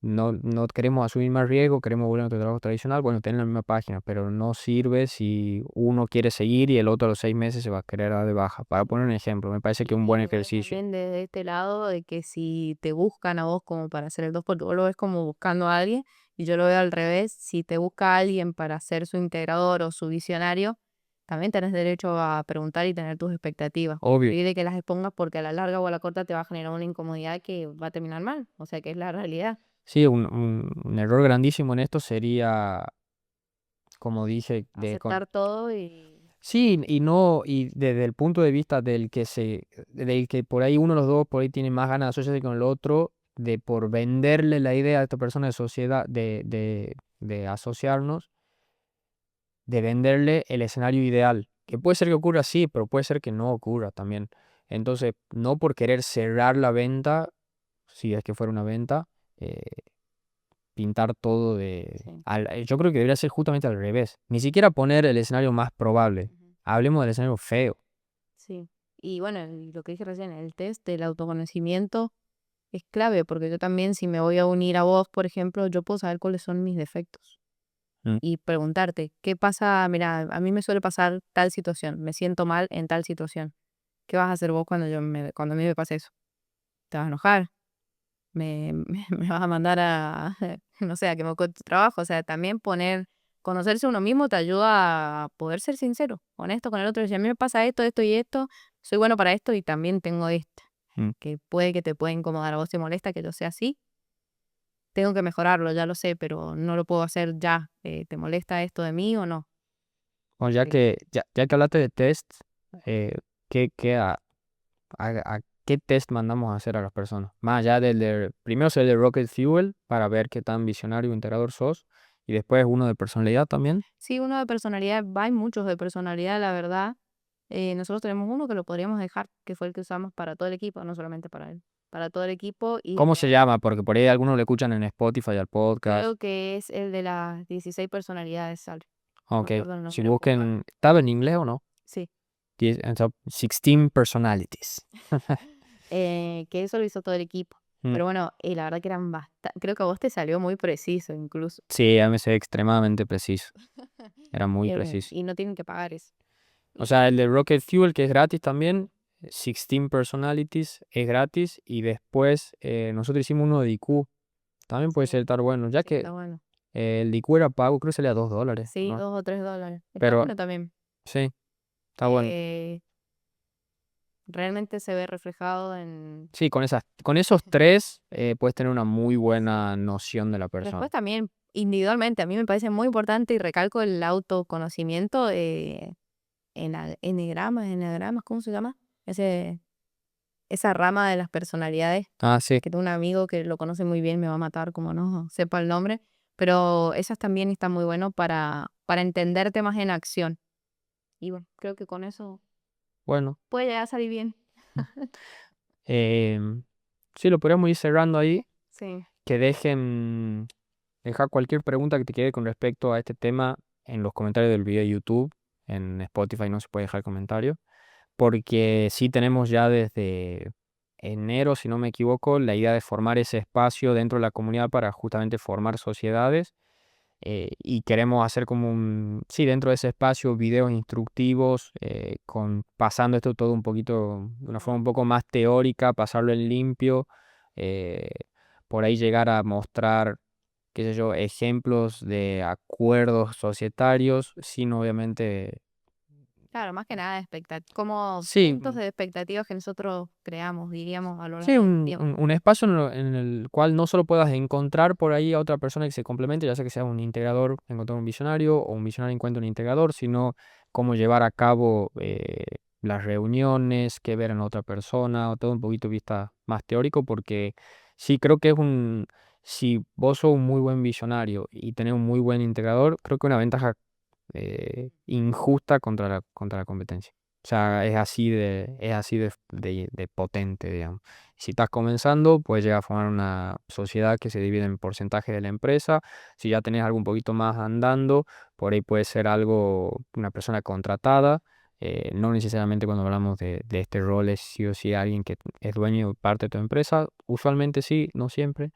[SPEAKER 2] no queremos asumir más riesgo, queremos volver a nuestro trabajo tradicional, bueno, tener la misma página, pero no sirve si uno quiere seguir y el otro a los 6 meses se va a querer dar de baja. Para poner un ejemplo, me parece que es un buen
[SPEAKER 1] Sí, lo ves
[SPEAKER 2] ejercicio.
[SPEAKER 1] también desde este lado de que si te buscan a vos como para hacer el 2 porque vos lo ves como buscando a alguien y yo lo veo al revés, si te busca a alguien para ser su integrador o su visionario, también tenés derecho a preguntar y tener tus expectativas.
[SPEAKER 2] Obvio.
[SPEAKER 1] Pedir de que las expongas porque a la larga o a la corta te va a generar una incomodidad que va a terminar mal, o sea que es la realidad.
[SPEAKER 2] Sí, un error grandísimo en esto sería, como dije,
[SPEAKER 1] Aceptar todo y
[SPEAKER 2] sí, y no, y desde el punto de vista del que por ahí uno de los dos por ahí tiene más ganas de asociarse con el otro, de por venderle la idea a esta persona de sociedad, de asociarnos, de venderle el escenario ideal. Que puede ser que ocurra así, pero puede ser que no ocurra también. Entonces, no por querer cerrar la venta, si es que fuera una venta, eh, pintar todo
[SPEAKER 1] sí.
[SPEAKER 2] yo creo que debería ser justamente al revés. Ni siquiera poner el escenario más probable.
[SPEAKER 1] Ujú.
[SPEAKER 2] Hablemos del escenario feo.
[SPEAKER 1] Sí. Y bueno, y lo que dije recién, el test del autoconocimiento es clave, porque yo también, si me voy a unir a vos, por ejemplo, yo puedo saber cuáles son mis defectos
[SPEAKER 2] Mm.
[SPEAKER 1] y preguntarte, ¿qué pasa? Mira, a mí me suele pasar tal situación, me siento mal en tal situación. ¿Qué vas a hacer vos cuando a mí me pase eso? ¿Te vas a enojar? ¿Me vas a mandar a, no sé, a que me ocupe tu trabajo? O sea, también conocerse uno mismo te ayuda a poder ser sincero, honesto con el otro. Si a mí me pasa esto, esto y esto, soy bueno para esto y también tengo esto,
[SPEAKER 2] Mm.
[SPEAKER 1] que puede que te pueda incomodar. ¿A vos te molesta que yo sea así? Tengo que mejorarlo, ya lo sé, pero no lo puedo hacer ya. ¿Te molesta esto de mí o no?
[SPEAKER 2] Bueno, ya
[SPEAKER 1] Eh,
[SPEAKER 2] que, ya que hablaste de test, eh, a qué test mandamos a hacer a las personas? Más allá primero es el de Rocket Fuel para ver qué tan visionario o integrador sos, y después uno de personalidad también.
[SPEAKER 1] Sí, uno de personalidad, hay muchos de personalidad, la verdad. Nosotros tenemos uno que lo podríamos dejar, que fue el que usamos para todo el equipo, no solamente para él, para todo el equipo y
[SPEAKER 2] ¿Cómo se llama? Porque por ahí algunos le escuchan en Spotify al podcast.
[SPEAKER 1] creo que es el de las 16 personalidades, ¿sale? No me
[SPEAKER 2] Ok,
[SPEAKER 1] acuerdo el
[SPEAKER 2] si
[SPEAKER 1] nombre.
[SPEAKER 2] busquen, ¿estaba en inglés o no?
[SPEAKER 1] Sí,
[SPEAKER 2] 16 personalities.
[SPEAKER 1] que eso lo hizo todo el equipo.
[SPEAKER 2] Mm.
[SPEAKER 1] Pero bueno, la verdad que eran bastante, creo que a vos te salió muy preciso incluso.
[SPEAKER 2] Sí, a mí se ve extremadamente preciso. Era muy preciso.
[SPEAKER 1] Y no tienen que pagar eso.
[SPEAKER 2] O
[SPEAKER 1] Y
[SPEAKER 2] sea, el de Rocket Fuel, que es gratis también, 16 Personalities, es gratis. Y después nosotros hicimos uno de IQ. También puede
[SPEAKER 1] sí,
[SPEAKER 2] ser estar bueno, ya
[SPEAKER 1] sí,
[SPEAKER 2] que
[SPEAKER 1] está bueno.
[SPEAKER 2] el IQ era pago, creo que salía $2,
[SPEAKER 1] Sí,
[SPEAKER 2] ¿no?
[SPEAKER 1] $2 o $3. Está
[SPEAKER 2] Pero
[SPEAKER 1] bueno también.
[SPEAKER 2] sí, está bueno.
[SPEAKER 1] Eh, realmente se ve reflejado en...
[SPEAKER 2] Sí, con esos tres puedes tener una muy buena noción de la persona.
[SPEAKER 1] Después también, individualmente, a mí me parece muy importante y recalco el autoconocimiento en enagramas, ¿cómo se llama? Ese, esa rama de las personalidades,
[SPEAKER 2] Ah, sí.
[SPEAKER 1] que tengo un amigo que lo conoce muy bien, me va a matar como no sepa el nombre, pero esas también están muy bueno para entenderte más en acción. Y bueno, creo que con eso
[SPEAKER 2] Bueno,
[SPEAKER 1] puede llegar a salir bien.
[SPEAKER 2] em, sí, lo podríamos ir cerrando ahí.
[SPEAKER 1] Sí.
[SPEAKER 2] Que dejar cualquier pregunta que te quede con respecto a este tema en los comentarios del video de YouTube. En Spotify no se puede dejar comentario. Porque sí tenemos ya desde enero, si no me equivoco, la idea de formar ese espacio dentro de la comunidad para justamente formar sociedades. Y queremos hacer como sí, dentro de ese espacio, videos instructivos, pasando esto todo un poquito, de una forma un poco más teórica, pasarlo en limpio, eh, por ahí llegar a mostrar, qué sé yo, ejemplos de acuerdos societarios, sin obviamente,
[SPEAKER 1] Claro, más que nada como
[SPEAKER 2] sí.
[SPEAKER 1] puntos de expectativas que nosotros creamos, diríamos, a lo
[SPEAKER 2] Sí,
[SPEAKER 1] largo del tiempo.
[SPEAKER 2] un espacio en el cual no solo puedas encontrar por ahí a otra persona que se complemente, ya sea que sea un integrador, encontrar un visionario, o un visionario encuentra un integrador, sino cómo llevar a cabo las reuniones, qué ver en la otra persona, o todo un poquito vista más teórico, porque sí creo que si vos sos un muy buen visionario y tenés un muy buen integrador, creo que una ventaja injusta contra la competencia. O sea, es así de potente, digamos. Si estás comenzando, puedes llegar a formar una sociedad que se divide en porcentaje de la empresa. Si ya tenés algo un poquito más andando, por ahí puede ser una persona contratada. No necesariamente cuando hablamos de este rol es sí o sí alguien que es dueño de parte de tu empresa. Usualmente sí, no siempre.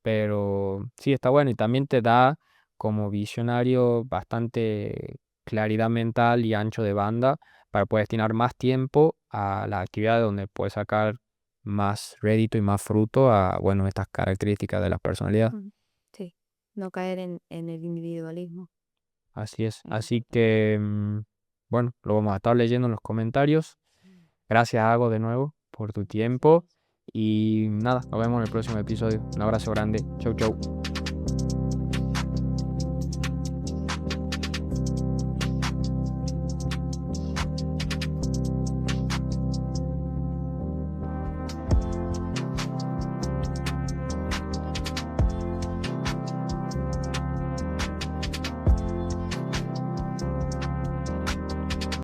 [SPEAKER 2] Pero sí está bueno y también te da como visionario bastante claridad mental y ancho de banda para poder destinar más tiempo a la actividad donde puedes sacar más rédito y más fruto a, bueno, estas características de la personalidad.
[SPEAKER 1] Mm, sí, no caer en el individualismo.
[SPEAKER 2] Así es. Así que, bueno, lo vamos a estar leyendo en los comentarios. Gracias, Ago, de nuevo por tu tiempo. Y nada, nos vemos en el próximo episodio. Un abrazo grande. Chau, chau.